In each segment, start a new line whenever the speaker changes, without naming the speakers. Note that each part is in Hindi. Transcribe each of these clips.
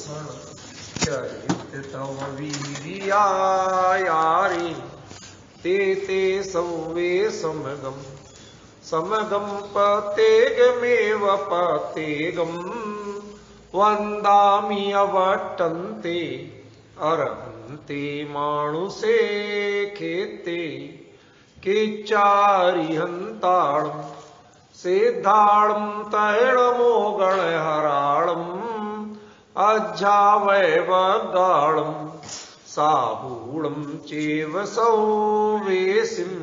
भूषण चरित तव वीरिया यारी ते ते सवे समगम समगम पतेगमेव पतेगम वंदामि अवटन्ते अरहन्ते मानुषे खेते केचारिहन्ताणं सिद्धाणं तैणमोगणहराणं अज्झावैवगाणं साहूणं चैव सौवेसिं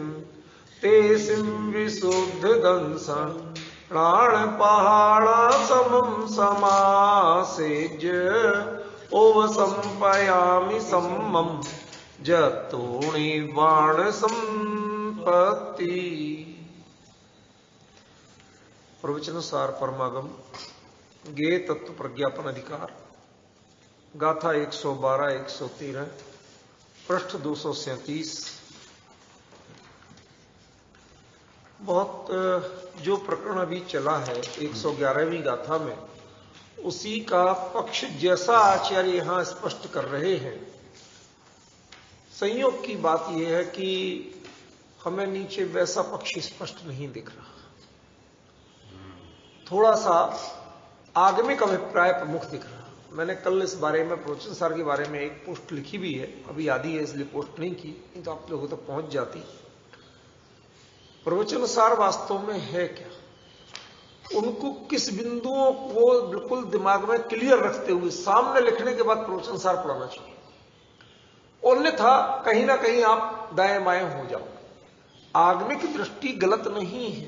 तेसिं विशुद्धदंसं प्राणपहाणासमं समासेज्य ओवसंपयामि सम्मं जतोणि बाण संपत्ति। प्रवचन सार परमागम गे तत्व प्रज्ञापन अधिकार गाथा 112 113 पृष्ठ 237। बहुत जो प्रकरण अभी चला है 111वीं गाथा में उसी का पक्ष जैसा आचार्य यहां स्पष्ट कर रहे हैं। संयोग की बात यह है कि हमें नीचे वैसा पक्ष स्पष्ट नहीं दिख रहा, थोड़ा सा आगमिक अभिप्राय प्रमुख दिख रहा। मैंने कल इस बारे में प्रवचन सार के बारे में एक पोस्ट लिखी भी है, अभी आधी है इसलिए पोस्ट नहीं की, नहीं तो आप लोगों तक पहुंच जाती। प्रवचन सार वास्तव में है क्या, उनको किस बिंदुओं को बिल्कुल दिमाग में क्लियर रखते हुए सामने लिखने के बाद प्रवचन सार पढ़ाना चाहिए, अन्यथा कहीं ना कहीं आप दाएं बाएं हो जाओ। आगमिक दृष्टि गलत नहीं है,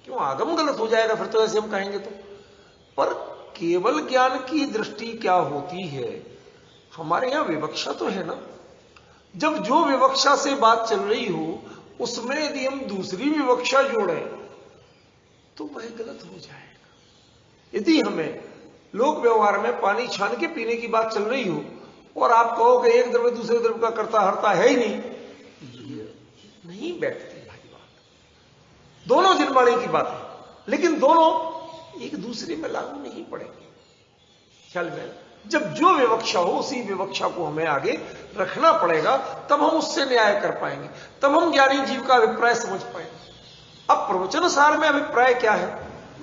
क्यों आगम गलत हो जाएगा फिर तो ऐसे हम कहेंगे तो, पर केवल ज्ञान की दृष्टि क्या होती है। हमारे यहां विवक्षा तो है ना, जब जो विवक्षा से बात चल रही हो उसमें यदि हम दूसरी विवक्षा जोड़ें तो वह गलत हो जाएगा। यदि हमें लोक व्यवहार में पानी छान के पीने की बात चल रही हो और आप कहो कि एक द्रव्य दूसरे द्रव्य का करता हरता है ही नहीं बैठती भाई बात। दोनों जिनवाणी की बात है, लेकिन दोनों एक दूसरे में लागू नहीं पड़ेंगे। ख्याल में जब जो विवक्षा हो उसी विवक्षा को हमें आगे रखना पड़ेगा, तब हम उससे न्याय कर पाएंगे, तब हम ज्ञानी जीव का अभिप्राय समझ पाएंगे। अब प्रवचन सार में अभिप्राय क्या है,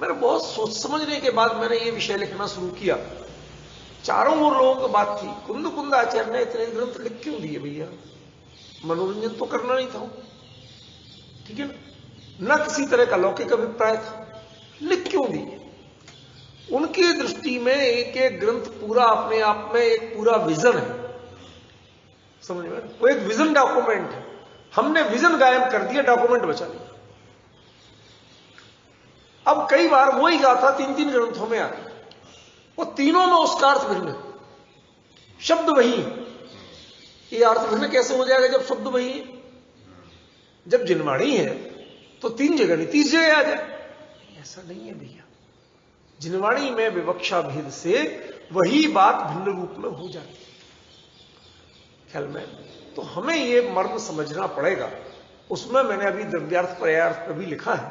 मैंने बहुत सोच समझने के बाद मैंने ये विषय लिखना शुरू किया। चारों ओर लोगों की बात थी, कुंद कुंद आचार्य ने इतने ग्रंथ लिख क्यों दिए भैया, मनोरंजन तो करना नहीं था, ठीक है ना, न किसी तरह का लौकिक अभिप्राय था, लिख क्यों दिए। उनकी दृष्टि में एक एक ग्रंथ पूरा अपने आप में एक पूरा विजन है, समझ में, वो एक विजन डॉक्यूमेंट है। हमने विजन गायब कर दिया, डॉक्यूमेंट बचा लिया। अब कई बार वही गाथा तीन तीन ग्रंथों में आती, वो तीनों में उसका अर्थ भिन्न, शब्द वही। ये अर्थ भिन्न कैसे हो जाएगा जब शब्द वही है? जब जिनवाणी है तो तीन जगह नहीं 30 जगह आ जाए, ऐसा नहीं है भैया। जिनवाणी में विवक्षा भेद से वही बात भिन्न रूप में हो जाती है। ख्याल में तो हमें यह मर्म समझना पड़ेगा। उसमें मैंने अभी द्रव्यार्थ पर्यायार्थ पर भी लिखा है,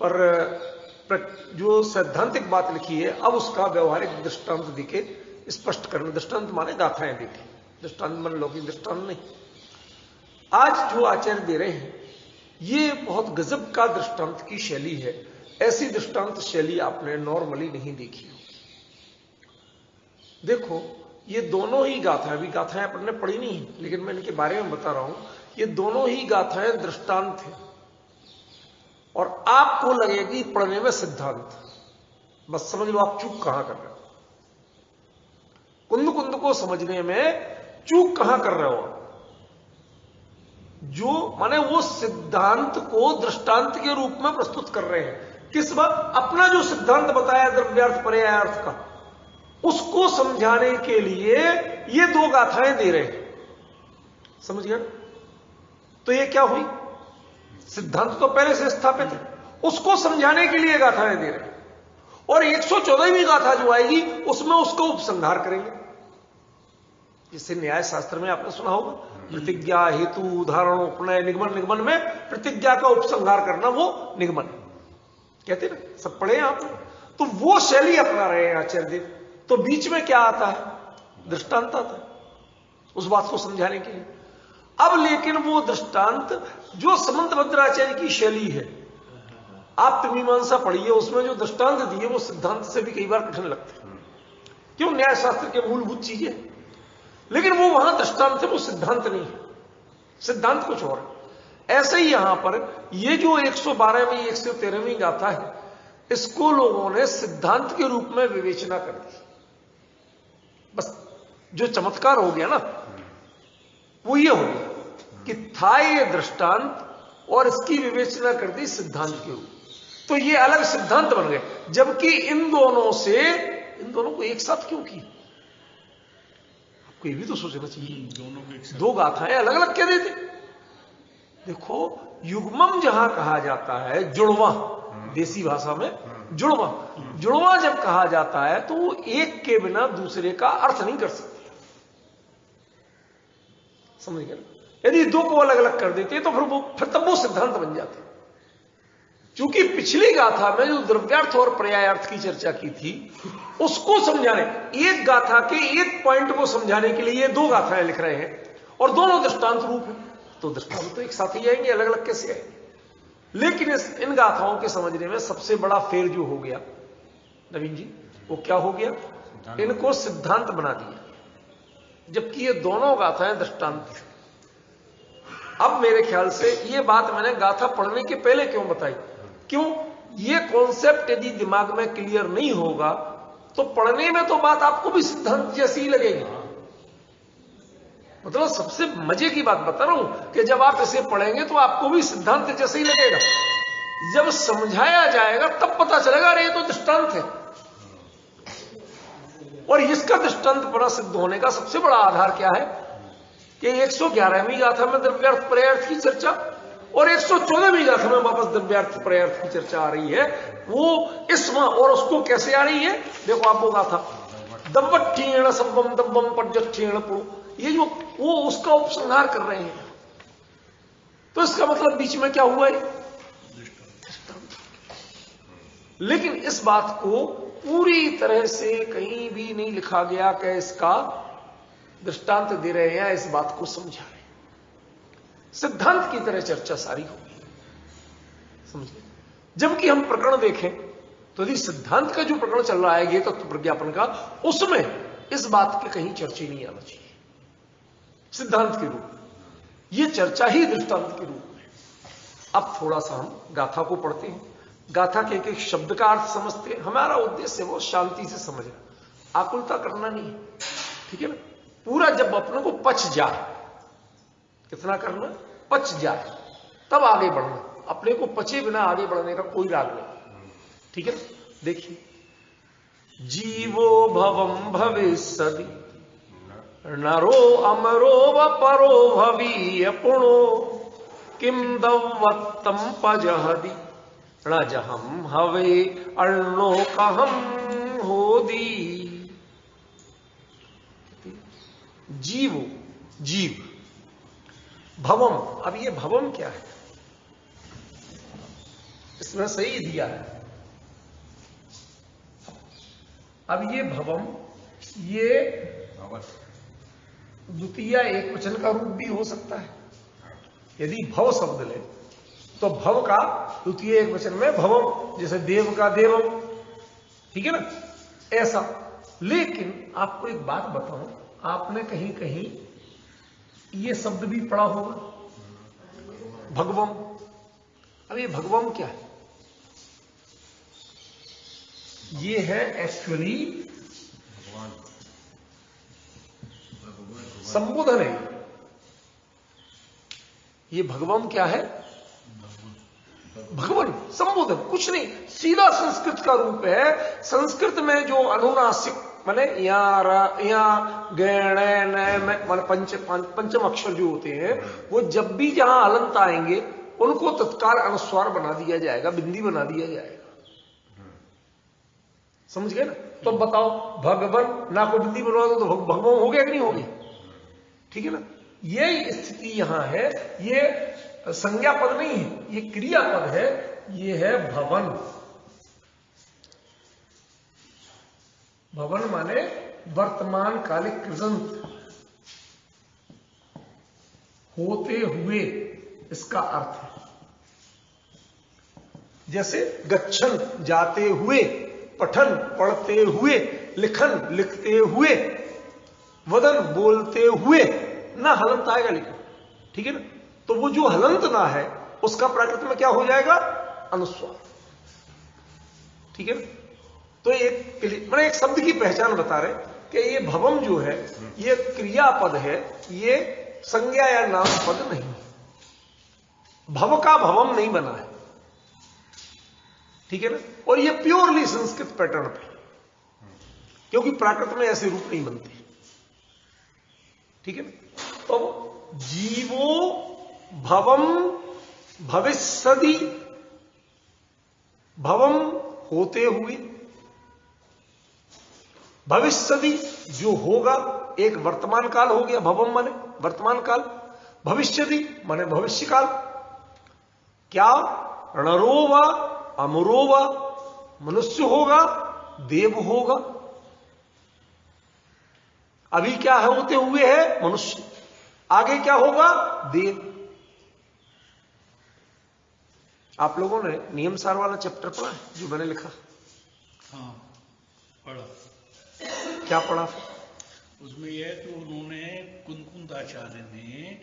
पर जो सैद्धांतिक बात लिखी है अब उसका व्यवहारिक दृष्टांत देके स्पष्ट करना। दृष्टांत माने गाथाएं देके, दृष्टांत मान लौकिक दृष्टांत नहीं। आज जो आचार्य दे रहे हैं ये बहुत गजब का दृष्टांत की शैली है। ऐसी दृष्टांत शैली आपने नॉर्मली नहीं देखी हो। देखो ये दोनों ही गाथाएं, अभी गाथाएं आपने पढ़ी नहीं है, लेकिन मैं इनके बारे में बता रहा हूं। ये दोनों ही गाथाएं दृष्टांत है और आपको लगेगी पढ़ने में सिद्धांत। बस समझ लो आप चूक कहां कर रहे हो, कुंद कुंद को समझने में चूक कहां कर रहे हो। जो माने वो सिद्धांत को दृष्टांत के रूप में प्रस्तुत कर रहे हैं। किस बात, अपना जो सिद्धांत बताया द्रव्यार्थ पर्यायार्थ का, उसको समझाने के लिए ये दो गाथाएं दे रहे हैं। समझ गए? तो ये क्या हुई, सिद्धांत तो पहले से स्थापित है, उसको समझाने के लिए गाथाएं दे रहे हैं। और 114वीं गाथा जो आएगी उसमें उसको उपसंहार करेंगे। जिससे न्याय शास्त्र में आपने सुना होगा, प्रतिज्ञा हेतु उदाहरण उपनय निगमन, निगमन में प्रतिज्ञा का उपसंहार करना वो निगमन कहते ना, सब पढ़े आप। तो वो शैली अपना रहे हैं आचार्य देव। तो बीच में क्या आता है? दृष्टांत आता है उस बात को समझाने के लिए। अब लेकिन वो दृष्टांत जो समंत भद्राचार्य की शैली है, आप मीमांसा पढ़िए, उसमें जो दृष्टांत दिए वो सिद्धांत से भी कई बार कठिन लगते हैं। क्यों? न्याय शास्त्र के मूलभूत चीजें, लेकिन वो वहां दृष्टांत है, वो सिद्धांत नहीं है, सिद्धांत कुछ और है। ऐसे ही यहां पर ये जो 112वीं 113वीं गाथा है, इसको लोगों ने सिद्धांत के रूप में विवेचना कर दी। बस जो चमत्कार हो गया ना, वो ये हो गया कि था ये दृष्टांत और इसकी विवेचना कर दी सिद्धांत के रूप, तो ये अलग सिद्धांत बन गए। जबकि इन दोनों को एक साथ क्यों किया? आपको ये भी तो सोचना चाहिए, दोनों को एक साथ, दो गाथाएं अलग अलग क्या देते? देखो, युग्मम जहां कहा जाता है, जुड़वा, देसी भाषा में जुड़वा जब कहा जाता है तो वो एक के बिना दूसरे का अर्थ नहीं कर सकते, समझ गए? यदि दो को अलग अलग कर देते तो फिर तब वो सिद्धांत बन जाते। क्योंकि पिछली गाथा में जो द्रव्यार्थ और पर्यायार्थ की चर्चा की थी, उसको समझाने, एक गाथा के एक पॉइंट को समझाने के लिए ये दो गाथाएं लिख रहे हैं और दोनों दृष्टांत रूप है, तो दृष्टांत तो एक साथ ही आएंगे, अलग अलग कैसे आएंगे? लेकिन इन गाथाओं के समझने में सबसे बड़ा फेर जो हो गया नवीन जी, वो क्या हो गया? इनको सिद्धांत बना दिया, जबकि ये दोनों गाथाएं दृष्टांत थी। अब मेरे ख्याल से ये बात मैंने गाथा पढ़ने के पहले क्यों बताई? क्यों? ये कॉन्सेप्ट यदि दिमाग में क्लियर नहीं होगा तो पढ़ने में तो बात आपको भी सिद्धांत जैसी ही लगेगी। मतलब सबसे मजे की बात बता रहा हूं कि जब आप इसे पढ़ेंगे तो आपको भी सिद्धांत जैसे ही लगेगा, जब समझाया जाएगा तब पता चलेगा अरे ये तो दृष्टांत है। और इसका दृष्टांत बड़ा सिद्ध होने का सबसे बड़ा आधार क्या है कि 111वीं गाथा में द्रव्यार्थ पर्यायार्थ की चर्चा और 114वीं गाथा में वापस द्रव्यार्थ पर्यायार्थ की चर्चा आ रही है। वो इसमें और उसको कैसे आ रही है? देखो आप वो गाथा दब्बट्ठीण सब्बम दब्बम पर्जट्ठीण पुरु, ये जो वो उसका उपसंहार कर रहे हैं, तो इसका मतलब बीच में क्या हुआ है? लेकिन इस बात को पूरी तरह से कहीं भी नहीं लिखा गया कि इसका दृष्टांत दे रहे हैं, इस बात को समझा रहे हैं। सिद्धांत की तरह चर्चा सारी होगी, समझिए। जबकि हम प्रकरण देखें तो यदि सिद्धांत का जो प्रकरण चल रहा है ये तत्व प्रज्ञापन का, उसमें इस बात के कहीं चर्चा नहीं आना चाहिए सिद्धांत के रूप में, यह चर्चा ही दृष्टांत के रूप में। अब थोड़ा सा हम गाथा को पढ़ते हैं, गाथा के एक एक शब्द का अर्थ समझते हैं। हमारा उद्देश्य वो शांति से समझना, आकुलता करना नहीं है, ठीक है ना? पूरा जब अपने को पच जाए, कितना करना? पच जाए, तब आगे बढ़ना। अपने को पचे बिना आगे बढ़ने का कोई राग नहीं, ठीक है ना? देखिए, जीवो भवम भविष्यति नरो अमरो व परो भवी अपुणो किम दवत्तम पजहदि रजहम हवे अर्णो कहम होदी। जीवो, जीव, भवम। अब ये भवम क्या है? इसमें सही दिया है। अब ये भवम, ये द्वितीय एक वचन का रूप भी हो सकता है। यदि भव शब्द ले तो भव का द्वितीय एक वचन में भवम, जैसे देव का देवम, ठीक है ना? ऐसा। लेकिन आपको एक बात बताऊं, आपने कहीं कहीं ये शब्द भी पढ़ा होगा, भगवम। अब ये भगवम क्या है? ये है एक्चुअली संबोधन है। ये भगवम क्या है? भगवान, संबोधन, कुछ नहीं, सीधा संस्कृत का रूप है। संस्कृत में जो अनुनासिक माने या गण माने पंचम अक्षर जो होते हैं, वो जब भी जहां हलंत आएंगे उनको तत्काल अनुस्वार बना दिया जाएगा, बिंदी बना दिया जाएगा। समझ गए ना? तो बताओ, भगवन ना को बिंदी बनवा दो तो भगवान हो गया कि नहीं हो गया? ठीक है ना? ये स्थिति यहां है। ये संज्ञा पद नहीं है, ये क्रिया पद है। ये है भवन। भवन माने वर्तमान कालिक कृदंत, होते हुए, इसका अर्थ है। जैसे गच्छन जाते हुए, पठन पढ़ते हुए, लिखन लिखते हुए, वदन बोलते हुए, ना हलंत आएगा लेकिन, ठीक है ना। तो वो जो हलंत ना है उसका प्राकृत में क्या हो जाएगा? अनुस्वार, ठीक है ना। तो मैंने एक शब्द की पहचान बता रहे कि ये भवम जो है ये क्रियापद है, ये संज्ञा या नाम पद नहीं है। भव का भवम नहीं बना है, ठीक है ना। और ये प्योरली संस्कृत पैटर्न पे, क्योंकि प्राकृत में ऐसे रूप नहीं बनते, ठीक है ना। तो जीवो भवम भविष्यदि, भवम होते हुए, भविष्यदि जो होगा, एक वर्तमान काल हो गया, भवम माने वर्तमान काल, भविष्यदि माने भविष्य काल। क्या? रणरोवा अमरोवा, मनुष्य होगा, देव होगा। अभी क्या है? होते हुए है मनुष्य, आगे क्या होगा? देव। आप लोगों ने नियम सार वाला चैप्टर पढ़ा है जो मैंने लिखा?
हाँ पढ़ा।
क्या पढ़ा?
उसमें यह तो उन्होंने कुंद आचार्य ने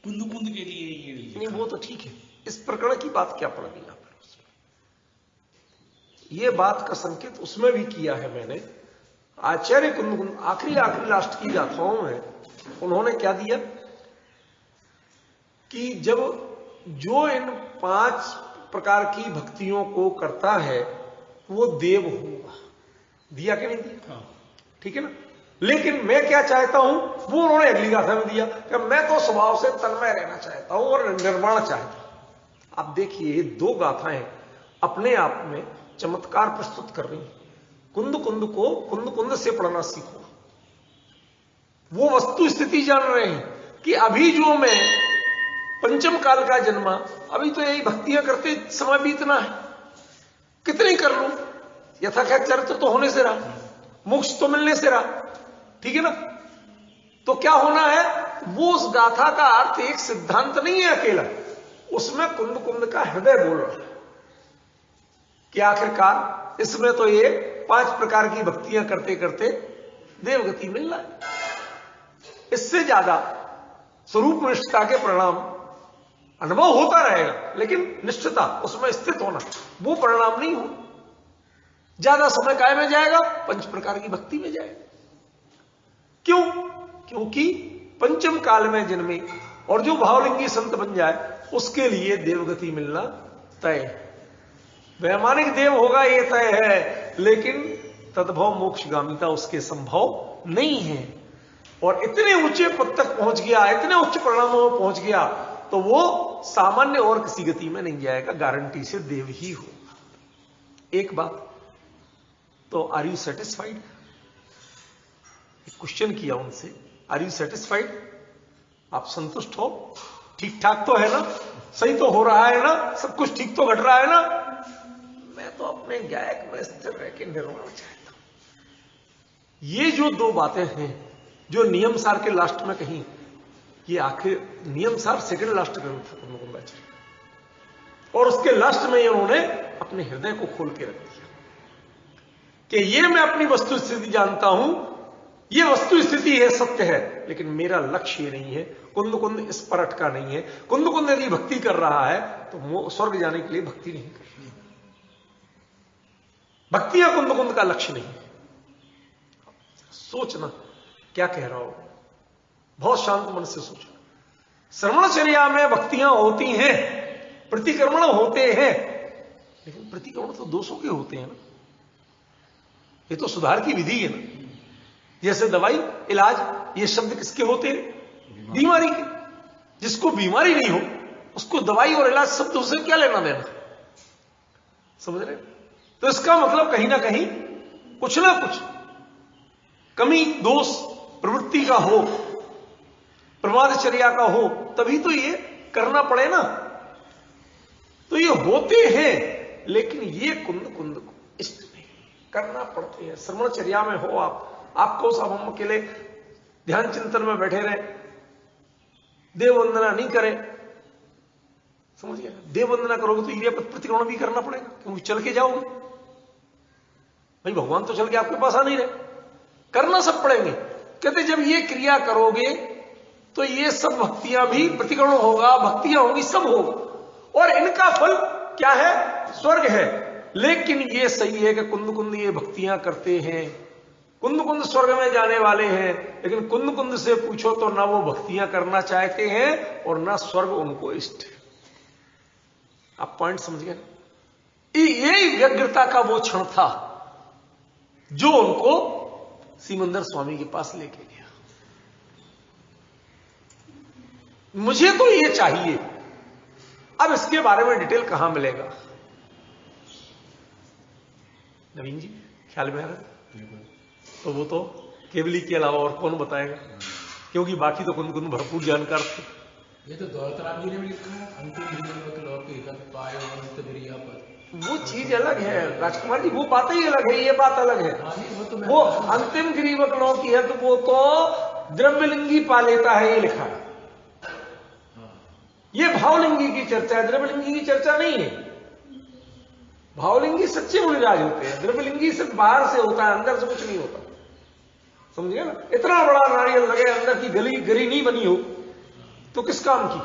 कुंद के लिए ये लिखा।
नहीं वो तो ठीक है, इस प्रकरण की बात क्या पढ़ दी आपने? ये बात का संकेत उसमें भी किया है मैंने। आचार्य कुंद आखिरी लास्ट की गाथाओं में उन्होंने क्या दिया कि जब जो इन 5 प्रकार की भक्तियों को करता है वो देव होगा। दिया कि नहीं दिया?
हाँ।
ठीक है ना। लेकिन मैं क्या चाहता हूं वो उन्होंने अगली गाथा में दिया कि मैं तो स्वभाव से तन्मय रहना चाहता हूं और निर्वाण चाहता हूं। आप देखिए ये 2 गाथाएं अपने आप में चमत्कार प्रस्तुत कर रही हैं। कुंद को कुंद से पढ़ना सीखो। वो वस्तु स्थिति जान रहे हैं कि अभी जो मैं पंचम काल का जन्मा, अभी तो यही भक्तियां करते समय बीतना है, कितनी कर लूं, यथाख्यात चरित्र तो होने से रहा, मोक्ष तो मिलने से रहा, ठीक है ना। तो क्या होना है, वो उस गाथा का अर्थ एक सिद्धांत नहीं है अकेला, उसमें कुंद का हृदय बोल रहा है कि आखिरकार इसमें तो ये 5 प्रकार की भक्तियां करते करते देवगति मिल रहा है। इससे ज्यादा स्वरूप निष्ठता के परिणाम अनुभव होता रहेगा, लेकिन निष्ठता उसमें स्थित होना वो परिणाम नहीं हो। ज्यादा समय काय में जाएगा? 5 प्रकार की भक्ति में जाएगा। क्यों? क्योंकि पंचम काल में जन्मे और जो भावलिंगी संत बन जाए उसके लिए देवगति मिलना तय है। वैमानिक देव होगा ये तय है, लेकिन तद्भव मोक्षगामिता उसके संभव नहीं है। और इतने ऊंचे पद तक पहुंच गया, इतने उच्च परिणामों में पहुंच गया तो वो सामान्य और किसी गति में नहीं जाएगा, गारंटी से देव ही होगा। एक बात तो आर यू सेटिस्फाइड? क्वेश्चन किया उनसे, आर यू सेटिस्फाइड? आप संतुष्ट हो? ठीक ठाक तो है ना, सही तो हो रहा है ना, सब कुछ ठीक तो घट रहा है ना? मैं तो अपने गायक में स्थिर रह के निर्वाण चाहता हूं। ये जो 2 बातें हैं जो नियम सार के लास्ट में कहीं, ये आखिर नियम सार सेकंड लास्ट ग्रंथ था कुंदाचार्य, और उसके लास्ट में उन्होंने अपने हृदय को खोल के रख दिया कि ये मैं अपनी वस्तु स्थिति जानता हूं, ये वस्तु स्थिति है, सत्य है, लेकिन मेरा लक्ष्य ये नहीं है। कुंद इस पर अटका नहीं है। कुंद यदि भक्ति कर रहा है तो स्वर्ग जाने के लिए भक्ति नहीं कर रही। भक्ति या कुंद का लक्ष्य नहीं है। सोचना क्या कह रहा हो, बहुत शांत मन से सोचना। श्रवणचर्या में भक्तियां होती हैं, प्रतिक्रमण होते हैं, लेकिन प्रतिक्रमण तो दोषों के होते हैं ना, ये तो सुधार की विधि है ना। जैसे दवाई, इलाज, ये शब्द किसके होते हैं? बीमारी के। जिसको बीमारी नहीं हो उसको दवाई और इलाज शब्द से क्या लेना देना, समझ रहे? तो इसका मतलब कहीं ना कहीं कुछ ना कुछ कमी, दोष प्रवृत्ति का हो, प्रमादचर्या का हो, तभी तो ये करना पड़े ना। तो ये होते हैं, लेकिन ये कुंद को इष्ट नहीं। करना पड़ते हैं। श्रवणचर्या में हो आपको सब हम अकेले ध्यान चिंतन में बैठे रहे, देव वंदना नहीं करें, समझ गया? देव वंदना करोगे तो इरियापत प्रतिक्रमण भी करना पड़ेगा, क्योंकि चल के जाओगे भाई, भगवान तो चल के आपके पास आ नहीं रहे, करना सब पड़ेंगे। कहते जब ये क्रिया करोगे तो ये सब भक्तियां भी, प्रतिक्रमण होगा, भक्तियां होंगी, सब होगा, और इनका फल क्या है? स्वर्ग है। लेकिन ये सही है कि कुंद कुंद ये भक्तियां करते हैं, कुंद कुंद स्वर्ग में जाने वाले हैं, लेकिन कुंद कुंद से पूछो तो ना वो भक्तियां करना चाहते हैं और ना स्वर्ग उनको इष्ट है। आप पॉइंट समझ गए? यही व्यग्रता का वो क्षण था जो उनको सिमंदर स्वामी के पास लेके गया। मुझे तो ये चाहिए, अब इसके बारे में डिटेल कहां मिलेगा? नवीन जी ख्याल में आ रहा है? तो वो तो केवली के अलावा और कौन बताएगा, क्योंकि बाकी तो कुंद कुंद भरपूर जानकार थे।
ये तो दौलतराम जी ने भी लिखा है, अंतिम
वो चीज अलग है राजकुमार जी, वो बात ही अलग है, ये बात अलग है। वो अंतिम गिरीवक लौ की है तो वो तो द्रव्यलिंगी पा लेता है, ये लिखा है। ये भावलिंगी की चर्चा है, द्रव्यलिंगी की चर्चा नहीं है। भावलिंगी सच्चे मुनिराज होते हैं, द्रव्यलिंगी सिर्फ बाहर से होता है, अंदर से कुछ नहीं होता, समझिए ना? इतना बड़ा नारियल लगे, अंदर की गरी नहीं बनी हो तो किस काम की?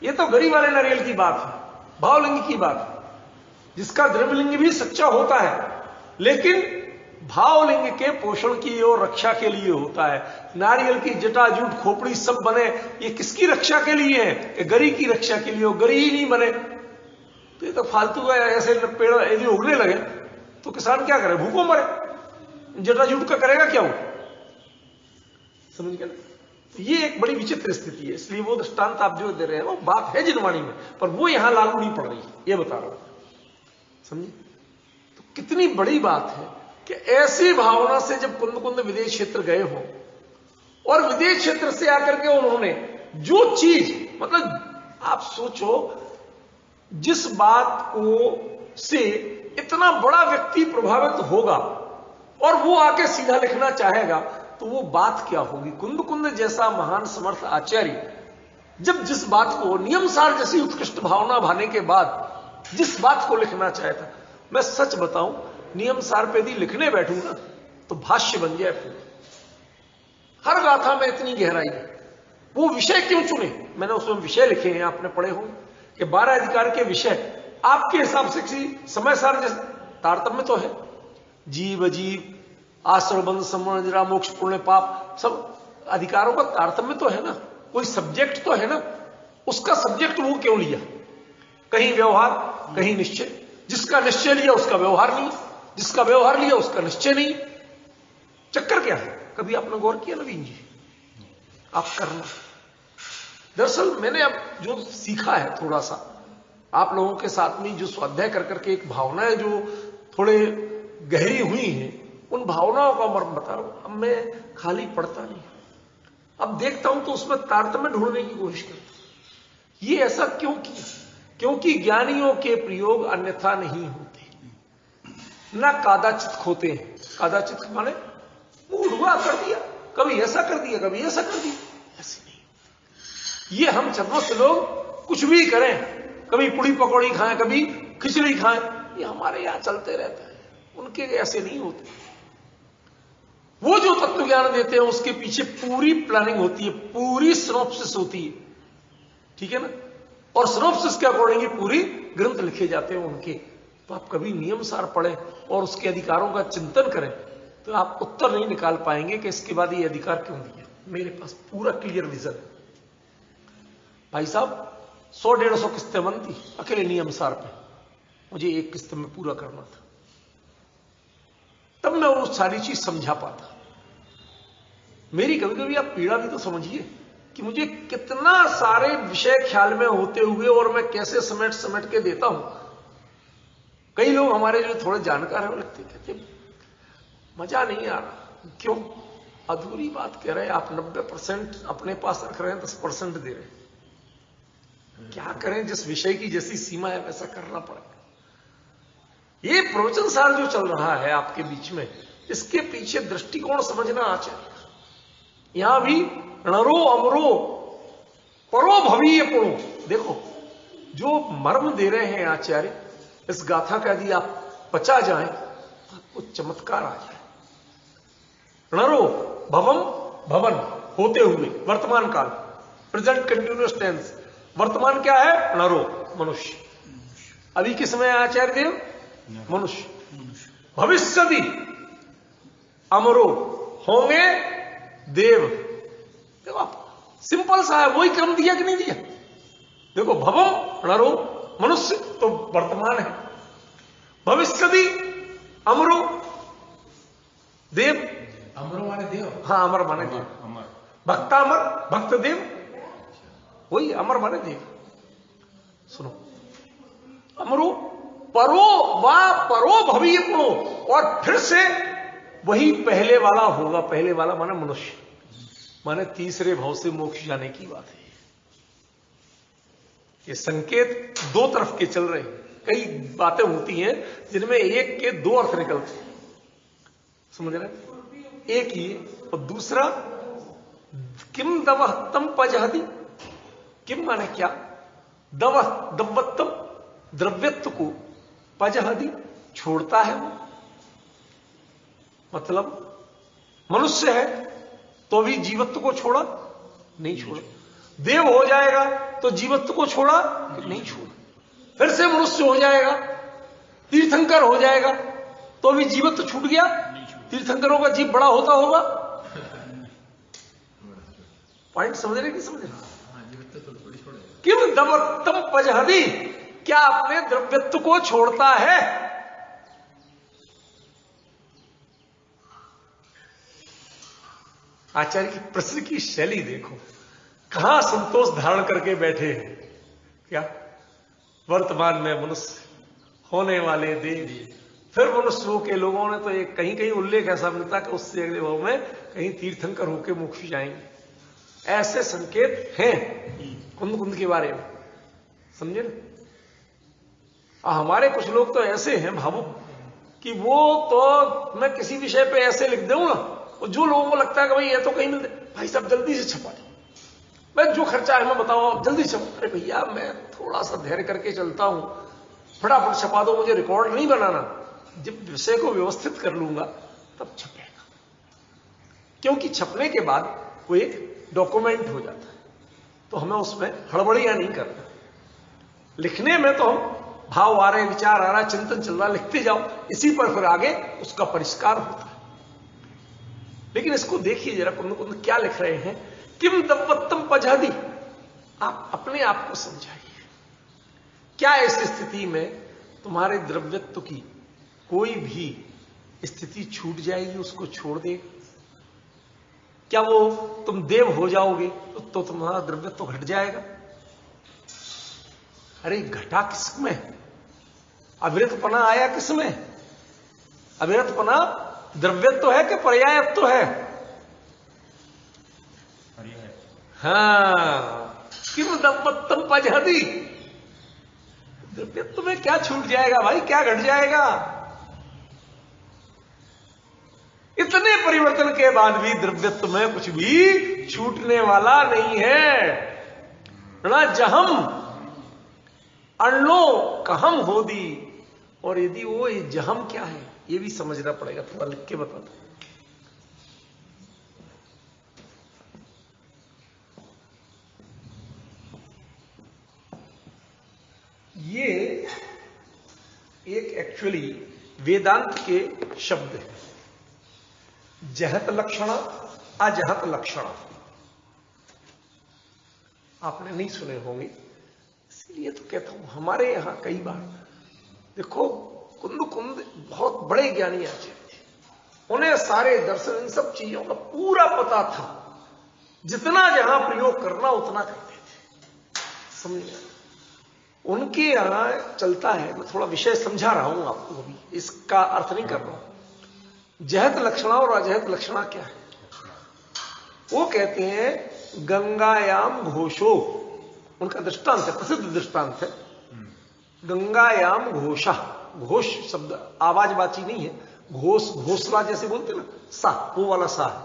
ये तो गरी वाले नारियल की बात है, भावलिंग की बात है, जिसका द्रव्यलिंग भी सच्चा होता है, लेकिन भावलिंग के पोषण की और रक्षा के लिए होता है। नारियल की जटाजूट खोपड़ी सब बने, ये किसकी रक्षा के लिए है? गरी की रक्षा के लिए। गरी ही नहीं बने तो ये तो फालतू है। ऐसे पेड़ यदि उगने लगे तो किसान क्या करे? भूखों मरे। जटाजूट का करेगा क्या वो? समझ गए? ये एक बड़ी विचित्र स्थिति है, इसलिए वो दृष्टांत आप जो दे रहे हैं वो बात है जिनवाणी में, पर वो यहां लागू नहीं पड़ रही, ये बता रहा हूं। समझे? तो कितनी बड़ी बात है कि ऐसी भावना से जब कुंद कुंद विदेश क्षेत्र गए हो और विदेश क्षेत्र से आकर के उन्होंने जो चीज, मतलब आप सोचो, जिस बात को से इतना बड़ा व्यक्ति प्रभावित होगा और वो आके सीधा लिखना चाहेगा तो वो बात क्या होगी? कुंद कुंद जैसा महान समर्थ आचार्य जब जिस बात को नियमसार जैसी उत्कृष्ट भावना भाने के बाद जिस बात को लिखना चाहता, मैं सच बताऊं, नियमसार पे यदि लिखने बैठूं ना तो भाष्य बन जाए पूरा। हर गाथा में इतनी गहराई है। वो विषय क्यों चुने? मैंने उसमें विषय लिखे हैं, आपने पढ़े होंगे कि 12 अधिकार के विषय आपके हिसाब से किसी समय सार जैसे तारतम्य तो है, जीव जीव, आश्रम बंध, समझरा, मोक्ष, पुण्य, पाप, सब अधिकारों का तारतम्य तो है ना, कोई सब्जेक्ट तो है ना। उसका सब्जेक्ट वो क्यों लिया? कहीं व्यवहार, कहीं निश्चय। जिसका निश्चय लिया उसका व्यवहार नहीं, जिसका व्यवहार लिया उसका निश्चय नहीं। चक्कर क्या है? कभी आपने गौर किया नवीन जी? आप करना। दरअसल मैंने अब जो सीखा है थोड़ा सा आप लोगों के साथ में, जो स्वाध्याय कर करके एक भावनाएं जो थोड़े गहरी हुई हैं, उन भावनाओं का मर्म बता रहा हूं। अब मैं खाली पढ़ता नहीं, अब देखता हूं तो उसमें तारतम्य ढूंढने की कोशिश करता हूं। ये ऐसा क्यों किया? क्योंकि ज्ञानियों के प्रयोग अन्यथा नहीं होते, ना कादाचित होते हैं। कादाचित माने मूड हुआ कर दिया, कभी ऐसा कर दिया, कभी ऐसा कर दिया, ऐसे नहीं। ये हम छद्मस्त लोग कुछ भी करें, कभी पुड़ी पकौड़ी खाएं, कभी खिचड़ी खाएं, ये हमारे यहां चलते रहता है। उनके ऐसे नहीं होते। वो जो तत्व ज्ञान देते हैं उसके पीछे पूरी प्लानिंग होती है, पूरी सिनॉप्सिस होती है, ठीक है ना? और सिनॉप्सिस के अकॉर्डिंग पूरी ग्रंथ लिखे जाते हैं उनके। तो आप कभी नियम सार पढ़ें और उसके अधिकारों का चिंतन करें तो आप उत्तर नहीं निकाल पाएंगे कि इसके बाद ये अधिकार क्यों दिया। मेरे पास पूरा क्लियर विजन है। भाई साहब 100-150 किस्तें बनती अकेले नियम सार पे, मुझे एक किस्त में पूरा करना था, तब मैं वो सारी चीज समझा पाता। मेरी कभी कभी आप पीड़ा भी तो समझिए कि मुझे कितना सारे विषय ख्याल में होते हुए और मैं कैसे समेट समेट के देता हूं। कई लोग हमारे जो थोड़े जानकार हैं वो लगते कहते मजा नहीं आ रहा। क्यों? अधूरी बात कह रहे हैं आप। 90% अपने पास रख रहे हैं, 10% दे रहे हैं। क्या करें? जिस विषय की जैसी सीमा है वैसा करना पड़ेगा। ये प्रवचन सार जो चल रहा है आपके बीच में, इसके पीछे दृष्टिकोण समझना आचार्य। यहां भी णरो अमरो परो भवीय पुणो, देखो जो मर्म दे रहे हैं आचार्य, इस गाथा का यदि आप पचा जाए तो आपको चमत्कार आ जाए। णरो भवम भवन, होते हुए, वर्तमान काल, प्रेजेंट कंटिन्यूअस टेंस। वर्तमान क्या है? णरो, मनुष्य। अभी किस में आचार्य देव? मनुष्य। भविष्यति अमरो, होंगे देव। देखो आप, सिंपल सा है, वही क्रम दिया कि नहीं दिया? देखो भवम नरो, मनुष्य तो वर्तमान है, भविष्यति अमरो देव।
अमरो माने देव।
हाँ, अमर माने देव।
अमर,
भक्तामर, भक्त देव, वही अमर माने देव। सुनो, अमरो परो वा परो भवीय पुणो, और फिर से वही पहले वाला होगा। पहले वाला माने मनुष्य, माने तीसरे भाव से मोक्ष जाने की बात है। ये संकेत दो तरफ के चल रहे हैं। कई बातें होती हैं जिनमें एक के दो अर्थ निकलते हैं, समझ रहे? एक ये, और दूसरा किम दवहत्तम पजहति। किम माने क्या? दवत्तम, द्रव्यत्व को, पजहति छोड़ता है वो। मतलब मनुष्य है तो भी जीवत्व को छोड़ा नहीं छोड़ा, देव हो जाएगा तो जीवत्व को छोड़ा नहीं छोड़ा, फिर से मनुष्य हो जाएगा, तीर्थंकर हो जाएगा तो भी जीवत्व छूट गया। तीर्थंकरों का जीव बड़ा होता होगा। पॉइंट समझ रहे कि समझ रहे? किम दवत्तम पजहति, क्या अपने द्रव्यत्व को छोड़ता है? आचार्य की प्रश्न की शैली देखो, कहां संतोष धारण करके बैठे हैं। क्या? वर्तमान में मनुष्य, होने वाले देव, फिर मनुष्यों के लोगों ने तो एक कहीं कहीं उल्लेख ऐसा मिलता कि उससे अगले भाव में कहीं तीर्थंकर होकर मोक्ष जाएंगे। ऐसे संकेत हैं कुंद कुंद के बारे में, समझे ना? हमारे कुछ लोग तो ऐसे हैं भावुक कि वो तो मैं किसी विषय पे ऐसे लिख दूं ना, और जो लोगों को लगता है कि भाई ये तो कहीं मिलते, भाई साहब जल्दी से छपा दो, मैं जो खर्चा है मैं बताओ, जल्दी छपा। अरे भैया मैं थोड़ा सा धैर्य करके चलता हूं, फटाफट छपा दो, मुझे रिकॉर्ड नहीं बनाना, जब विषय को व्यवस्थित कर लूंगा तब छपेगा। क्योंकि छपने के बाद वो एक डॉक्यूमेंट हो जाता है, तो हमें उसमें हड़बड़ियां नहीं करना। लिखने में तो हम भाव आ रहे, विचार आ रहा, चिंतन चल रहा, लिखते जाओ, इसी पर फिर आगे उसका परिष्कार होता है। लेकिन इसको देखिए जरा, कुंद कुंद क्या लिख रहे हैं। किम दवत्तम पजहति, आप अपने आप को समझाइए, क्या इस स्थिति में तुम्हारे द्रव्यत्व की कोई भी स्थिति छूट जाएगी, उसको छोड़ देगा? क्या वो तुम देव हो जाओगे तो तुम्हारा द्रव्यत्व घट जाएगा? अरे घटा किसमें? अविरतपना आया किसमें? अविरतपना द्रव्यत्व है कि पर्यायत्व है? हाँ, किम दवत्तम पजहति, द्रव्यत्व में क्या छूट जाएगा भाई, क्या घट जाएगा? इतने परिवर्तन के बाद भी द्रव्यत्व में कुछ भी छूटने वाला नहीं है। ना जहम अण्णो कहम होदी, और यदि वो ये जहम क्या है ये भी समझना पड़ेगा, थोड़ा लिख के बता दो। ये एक एक्चुअली वेदांत के शब्द है, जहत लक्षण, अजहत लक्षण। आपने नहीं सुने होंगे, इसलिए तो कहता हूं। हमारे यहां कई बार देखो, कुंद कुंद बहुत बड़े ज्ञानी आचार्य थे, उन्हें सारे दर्शन इन सब चीजों का पूरा पता था, जितना जहां प्रयोग करना उतना करते थे, समझे? उनके यहां चलता है, मैं थोड़ा विषय समझा रहा हूं आपको, अभी इसका अर्थ नहीं कर रहा हूं। जहत लक्षणा और अजहत लक्षणा क्या है? वो कहते हैं गंगायाम घोषो, उनका दृष्टांत है, प्रसिद्ध दृष्टांत है, गंगायाम घोषा। घोष शब्द आवाजबाची नहीं है, घोष घोषला जैसे बोलते ना, सा, वो वाला सा है।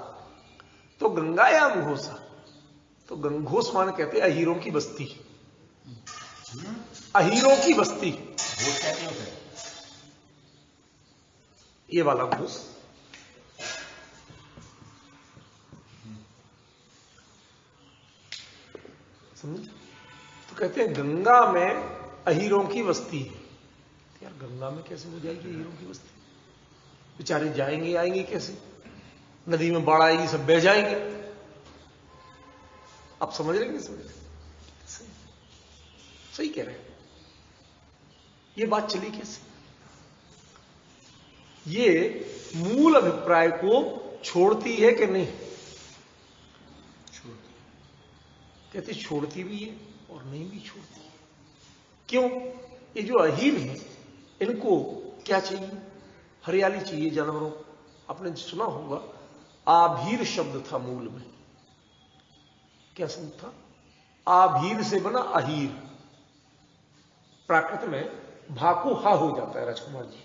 तो गंगायाम घोषा, तो घोष माने कहते हैं अहीरों की बस्ती, अहीरों की बस्ती,
घोष कहते होते हैं।
ये वाला घोष। समझ? तो कहते हैं गंगा में अहीरों की बस्ती है। यार गंगा में कैसे हो जाएगी अहीरों की बस्ती? बेचारे जाएंगे आएंगे कैसे? नदी में बाढ़ आएगी, सब बह जाएंगे। आप समझ रहे हैं? सही, सही कह रहे हैं। ये बात चली कैसे? ये मूल अभिप्राय को छोड़ती है कि नहीं? कहते छोड़ती भी है और नहीं भी छोड़ती। क्यों? ये जो अहीर है इनको क्या चाहिए? हरियाली चाहिए जानवरों। आपने सुना होगा आभीर शब्द था मूल में। क्या शब्द था? आभीर से बना अहीर। प्राकृत में भाकु हा हो जाता है राजकुमार जी,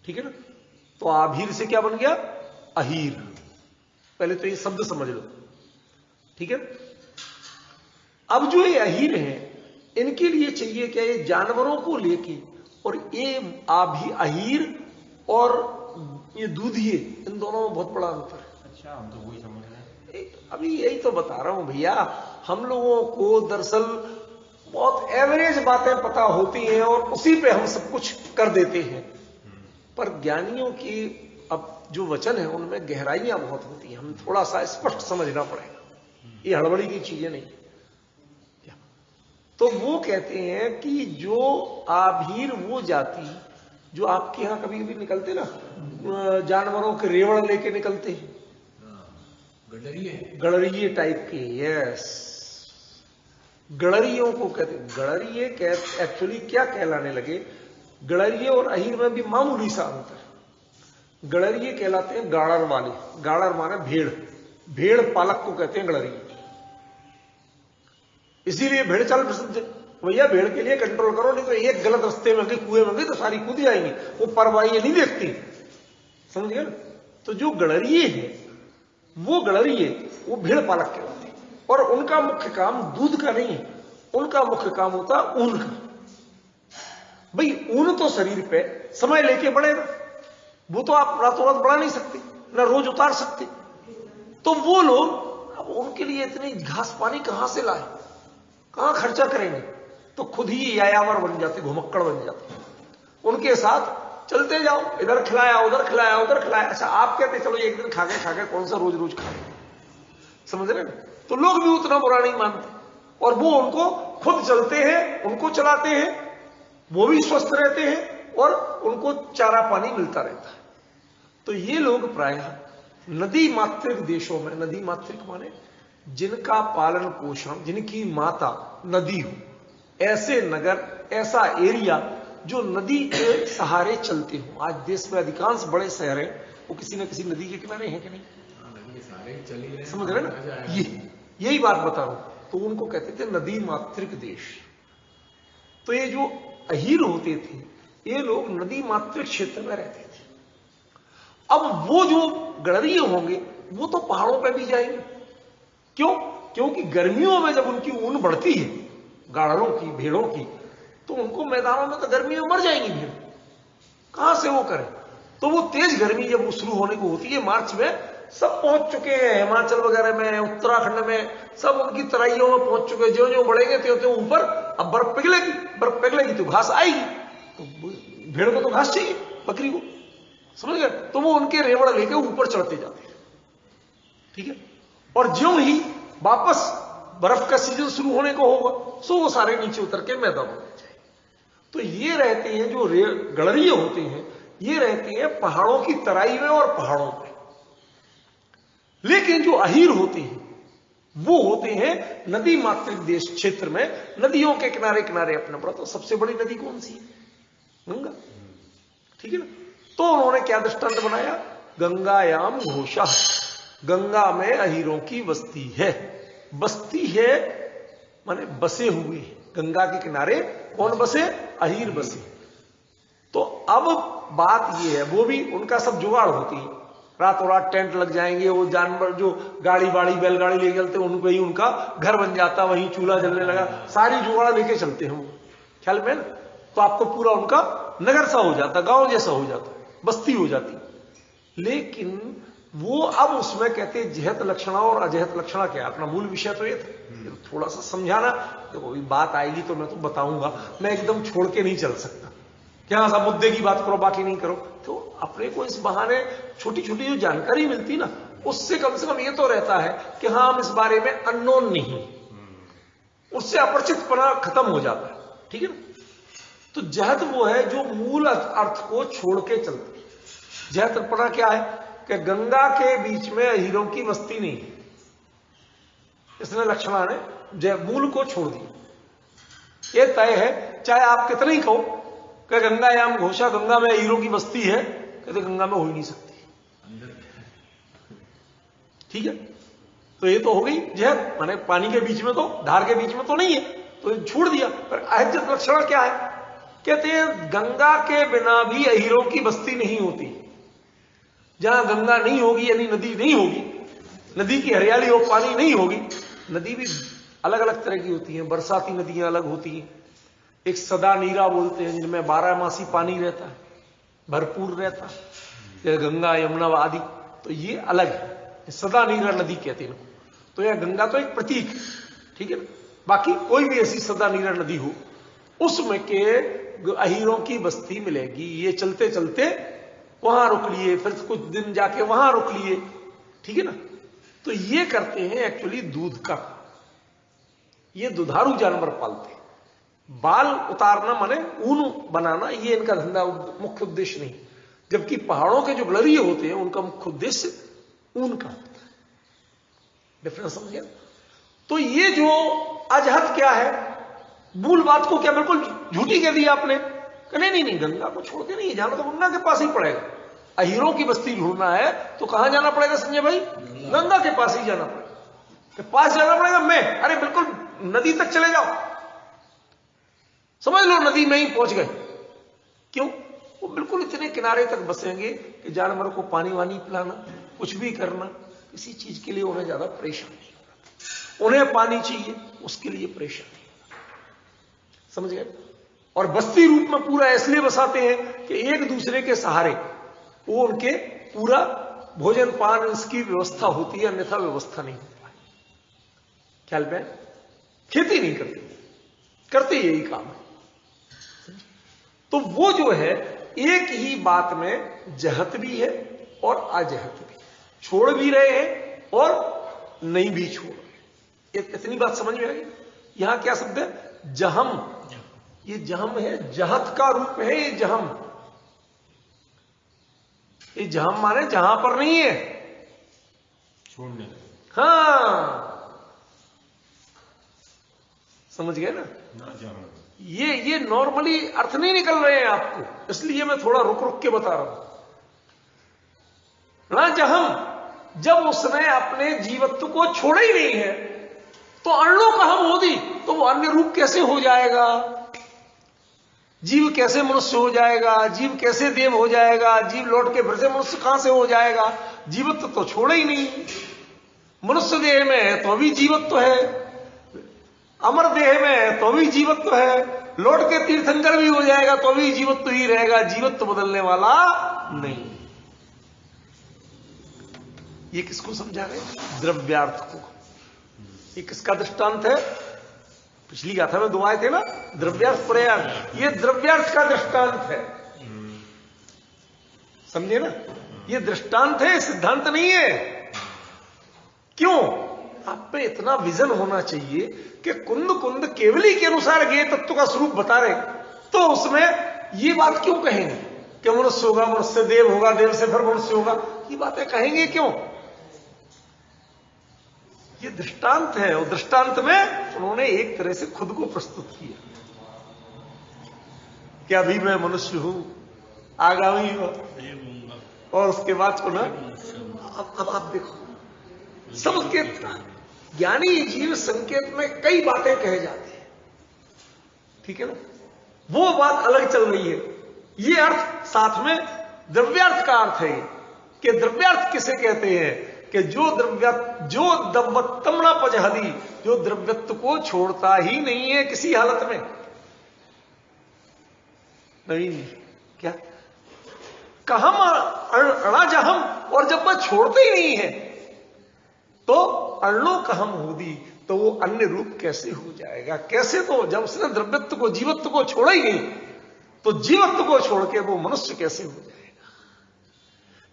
ठीक है ना? तो आभीर से क्या बन गया? अहीर। पहले तो ये शब्द समझ लो, ठीक है? अब जो ये अहीर हैं इनके लिए चाहिए क्या? ये जानवरों को लेके, और ये अहीर और ये दूधिए, इन दोनों में बहुत बड़ा अंतर है।
अच्छा, हम तो वही समझ रहे हैं।
अभी यही तो बता रहा हूं भैया, हम लोगों को दरअसल बहुत एवरेज बातें पता होती हैं और उसी पे हम सब कुछ कर देते हैं। पर ज्ञानियों की अब जो वचन है उनमें गहराइयां बहुत होती हैं, हमें थोड़ा सा स्पष्ट समझना पड़ेगा। ये हड़बड़ी की चीजें नहीं। तो वो कहते हैं कि जो आभीर वो जाति जो आपके यहां कभी कभी निकलते ना, जानवरों के रेवड़ लेके निकलते हैं, गड़रिये टाइप के। यस, गड़रियों को कहते हैं। गड़रिये एक्चुअली क्या कहलाने लगे? गड़रिये और अहीर में भी मामूली सा अंतर। गड़रिये कहलाते हैं गाड़र वाले। गाड़र माने भेड़, भेड़ पालक को कहते हैं गड़रिये। इसीलिए भेड़ चाल प्रसिद्ध है। भैया भेड़ के लिए कंट्रोल करो, नहीं तो एक गलत रास्ते में गई, कुएं में गई तो सारी कूद जाएंगी। वो परवाही नहीं देखती, समझ गए? तो जो गड़रिये है वो गड़रिये, वो भेड़ पालक कहलाते हैं। और उनका मुख्य काम दूध का नहीं है, उनका मुख्य काम होता ऊन का। भाई ऊन तो शरीर पे समय लेके बढ़ेगा, वो तो आप रातों रात बढ़ा नहीं सकते, ना रोज उतार सकते। तो वो लोग अब उनके लिए इतनी घास पानी कहां से लाए, कहां खर्चा करेंगे? तो खुद ही यायावर बन जाते, घुमक्कड़ बन जाते। उनके साथ चलते जाओ, इधर खिलाया उधर खिलाया उधर खिलाया। अच्छा आप कहते चलो एक दिन खा गए कौन सा रोज रोज खाए, समझ रहे? तो लोग भी उतना बुरा नहीं मानते, और वो उनको खुद चलते हैं, उनको चलाते हैं, वो भी स्वस्थ रहते हैं और उनको चारा पानी मिलता रहता है। तो ये लोग प्रायः नदी मातृक देशों में, नदी मातृक माने जिनका पालन पोषण, जिनकी माता नदी हो, ऐसे नगर, ऐसा एरिया जो नदी के सहारे चलते हो। आज देश में अधिकांश बड़े शहर हैं वो किसी न किसी नदी के किनारे हैं कि नहीं?
नदी के सहारे चल ही रहे,
समझ रहे ना? यही बात बता रहा हूं। तो उनको कहते थे नदी मातृक देश। तो ये जो अहीर होते थे ये लोग नदी मातृक क्षेत्र में रहते थे। अब वो जो गड़रिये होंगे वो तो पहाड़ों पर भी जाएंगे। क्यों? क्योंकि गर्मियों में जब उनकी ऊन बढ़ती है, गाड़रों की, भेड़ों की, तो उनको मैदानों में तो गर्मी में मर जाएंगी भेड़, कहां से वो करें? तो वो तेज गर्मी जब शुरू होने को होती है मार्च में, सब पहुंच चुके हैं हिमाचल वगैरह में, उत्तराखंड में, सब उनकी तराइयों में पहुंच चुके हैं। जो बढ़ेंगे त्यों ऊपर अब बर्फ पिघलेगी, बर्फ पिघलेगी तो घास आएगी। तो भेड़ को तो घास चाहिए, बकरी को, समझ गए? तो वो उनके रेवड़ लेके ऊपर चढ़ते जाते हैं, ठीक है? और ज्यों ही वापस बर्फ का सीजन शुरू होने को होगा सो वो सारे नीचे उतर के मैदान में जाए। तो ये रहते हैं जो गड़रिये होते हैं, ये रहते हैं पहाड़ों की तराई में और पहाड़ों पे। लेकिन जो अहीर होते हैं वो होते हैं नदी मातृक देश क्षेत्र में, नदियों के किनारे किनारे अपना पड़ा। तो सबसे बड़ी नदी कौन सी है? गंगा, ठीक है ना? तो उन्होंने क्या दृष्टांत बनाया? गंगायाम घोषा, गंगा में अहीरों की बस्ती है। बस्ती है माने बसे हुए हैं। गंगा के किनारे कौन बसे? अहीर बसे। तो अब बात ये है, वो भी उनका सब जुगाड़ होती है, रातों रात टेंट लग जाएंगे, वो जानवर जो गाड़ी बाड़ी बैलगाड़ी लेके चलते हैं उनको ही उनका घर बन जाता, वहीं चूल्हा जलने लगा, सारी जुगाड़ लेके चलते हैं वो, ख्याल में ना। तो आपको पूरा उनका नगर सा हो जाता, गांव जैसा हो जाता, बस्ती हो जाती। लेकिन वो अब उसमें कहते जहत लक्षणा और अजहत लक्षणा क्या, अपना मूल विषय तो ये था, थोड़ा सा समझाना। देखो अभी बात आएगी तो मैं तो बताऊंगा, मैं एकदम छोड़ के नहीं चल सकता, क्या सा मुद्दे की बात करो बाकी नहीं करो। तो अपने को इस बहाने छोटी छोटी जो जानकारी मिलती ना, उससे कम से कम ये तो रहता है कि हाँ हम इस बारे में अननोन नहीं, उससे अपरिचितपना खत्म हो जाता है, ठीक है ना। तो जहत वो है जो मूल अर्थ को छोड़ के चलती है। जहतपना क्या है कि गंगा के बीच में हीरों की बस्ती नहीं है, इसने लक्षणा ने मूल को छोड़ दिया। यह तय है, चाहे आप कितना ही कहो कि गंगायाम घोषा, गंगा में हीरों की बस्ती है, कहते गंगा में हो ही नहीं सकती, ठीक है। तो ये तो हो गई जहत, माने पानी के बीच में तो, धार के बीच में तो नहीं है, तो छोड़ दिया। पर अहज्जत लक्षण क्या है, कहते हैं गंगा के बिना भी अहीरों की बस्ती नहीं होती। जहां गंगा नहीं होगी यानी नदी नहीं होगी, नदी की हरियाली और पानी नहीं होगी। नदी भी अलग अलग तरह की होती है, बरसाती नदियां अलग होती हैं, एक सदा नीरा बोलते हैं जिनमें 12 मासी पानी रहता है, भरपूर रहता है, गंगा यमुना आदि, तो ये अलग है, सदा नीरा नदी कहते हैं। तो यह गंगा तो एक प्रतीक, ठीक है ना। बाकी कोई भी ऐसी सदा नीरा नदी हो, उसमें के अहीरों की बस्ती मिलेगी। ये चलते चलते वहां रुक लिए, फिर कुछ दिन जाके वहां रुक लिए, ठीक है ना। तो ये करते हैं एक्चुअली दूध का, ये दुधारू जानवर पालते हैं। बाल उतारना माने ऊन बनाना, ये इनका धंधा, मुख्य उद्देश्य नहीं। जबकि पहाड़ों के जो गलरिये होते हैं उनका मुख्य उद्देश्य ऊन का होता है। डिफरेंस समझिए। तो ये जो अजहत क्या है, मूल बात को क्या बिल्कुल झूठी कह दी आपने, नहीं नहीं, गंगा को छोड़ के नहीं जाना, तो गंगा के पास ही पड़ेगा। अहीरों की बस्ती ढूंढना है तो कहां जाना पड़ेगा संजय भाई, गंगा के पास ही जाना पड़ेगा, के पास जाना पड़ेगा। मैं अरे बिल्कुल नदी तक चले जाओ, समझ लो नदी में ही पहुंच गए। क्यों, वो बिल्कुल इतने किनारे तक बसेंगे कि जानवर को पानी वानी पिलाना, कुछ भी करना, किसी चीज के लिए उन्हें ज्यादा परेशान नहीं होगा। उन्हें पानी चाहिए, उसके लिए परेशान नहीं होगा, समझ गए। और बस्ती रूप में पूरा इसलिए बसाते हैं कि एक दूसरे के सहारे वो उनके पूरा भोजन पान इसकी व्यवस्था होती है, अन्यथा व्यवस्था नहीं होती। ख्याल में, खेती नहीं करते यही काम है। तो वो जो है एक ही बात में जहत भी है और अजहत भी, छोड़ भी रहे हैं और नहीं भी छोड़ रहे। इतनी बात समझ में आई। यहां क्या शब्द है, जहम, ये जहम है, जहत का रूप है ये जहम। ये जहम माने जहां पर नहीं है,
छोड़ने,
हाँ समझ गए ना। ये नॉर्मली अर्थ नहीं निकल रहे हैं आपको, इसलिए मैं थोड़ा रुक रुक के बता रहा हूं ना। जहम, जब उसने अपने जीवत्व को छोड़ा ही नहीं है तो अण्णु कहां मोदी, तो वो अन्य रूप कैसे हो जाएगा, जीव कैसे मनुष्य हो जाएगा, जीव कैसे देव हो जाएगा, जीव लौट के फिर से मनुष्य कहां से हो जाएगा। जीवत्व तो छोड़ा ही नहीं, मनुष्य देह में है तो भी जीवत्व है, अमर देह में है तो भी जीवत्व है, लौट के तीर्थंकर भी हो जाएगा तो भी जीवत्व ही रहेगा, जीवत्व बदलने वाला नहीं। ये किसको समझा रहे, द्रव्यार्थ को। ये किसका दृष्टांत है, पिछली गाथा में 2 आए थे ना, द्रव्यार्थ प्रयास, ये द्रव्यार्थ का दृष्टांत है, समझे ना। ये दृष्टांत है, सिद्धांत नहीं है। क्यों, आप पे इतना विजन होना चाहिए कि कुंद कुंद केवली के अनुसार ज्ञेय तत्व का स्वरूप बता रहे, तो उसमें ये बात क्यों कहेंगे कि मनुष्य होगा, मनुष्य देव होगा, देव से फिर मनुष्य होगा, ये बातें कहेंगे क्यों। ये दृष्टांत है, और दृष्टांत में उन्होंने एक तरह से खुद को प्रस्तुत किया कि अभी मैं मनुष्य हूं, आगामी और उसके बाद को ना। अब आप देखो, संकेत, ज्ञानी जीव संकेत में कई बातें कहे जाती हैं, ठीक है ना। वो बात अलग चल रही है, ये अर्थ साथ में द्रव्यार्थ का अर्थ है कि द्रव्यार्थ किसे कहते हैं कि जो दव्वत्तम पजहदी, जो द्रव्यत्व को छोड़ता ही नहीं है किसी हालत में। नहीं क्या कहम अणाजहम, और जब वह छोड़ते ही नहीं है तो अण्णो कहम होदी, तो वो अन्य रूप कैसे हो जाएगा? कैसे? तो जब उसने द्रव्यत्व को जीवत्व को छोड़ा ही नहीं तो जीवत्व को छोड़ के वो मनुष्य कैसे हो जाएगा?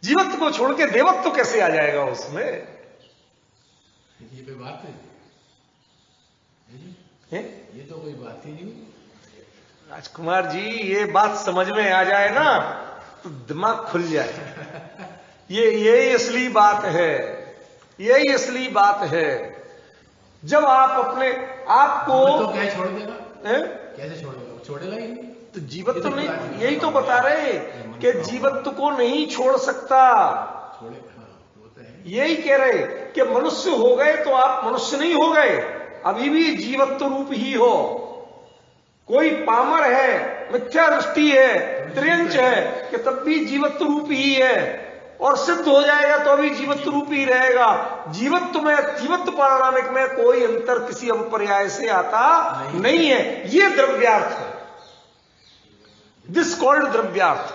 जीवत्व को छोड़ के देवत्व कैसे आ जाएगा उसमें?
ये कोई बात है? ये तो कोई बात ही नहीं।
राजकुमार जी, ये बात समझ में आ जाए ना तो दिमाग खुल जाए। ये असली बात है, यही असली बात है। जब आप अपने आप को
तो क्या छोड़ देगा? कैसे छोड़ेगा? छोड़ेगा ही नहीं।
तो जीवत्व तो नहीं, यही तो बता रहे कि जीवत्व को नहीं छोड़ सकता। यही कह रहे कि मनुष्य हो गए तो आप मनुष्य नहीं हो गए, अभी भी जीवत्व रूप ही हो। कोई पामर है, मिथ्या दृष्टि है, त्रियंच है कि तब भी जीवत्व रूप ही है, और सिद्ध हो जाएगा तो अभी जीवत्व रूप ही रहेगा। जीवत्व में, जीवत्व पारणामिक में कोई अंतर किसी अपर्याय से आता नहीं है। ये द्रव्यार्थ है, दिस कॉल्ड द्रव्यार्थ।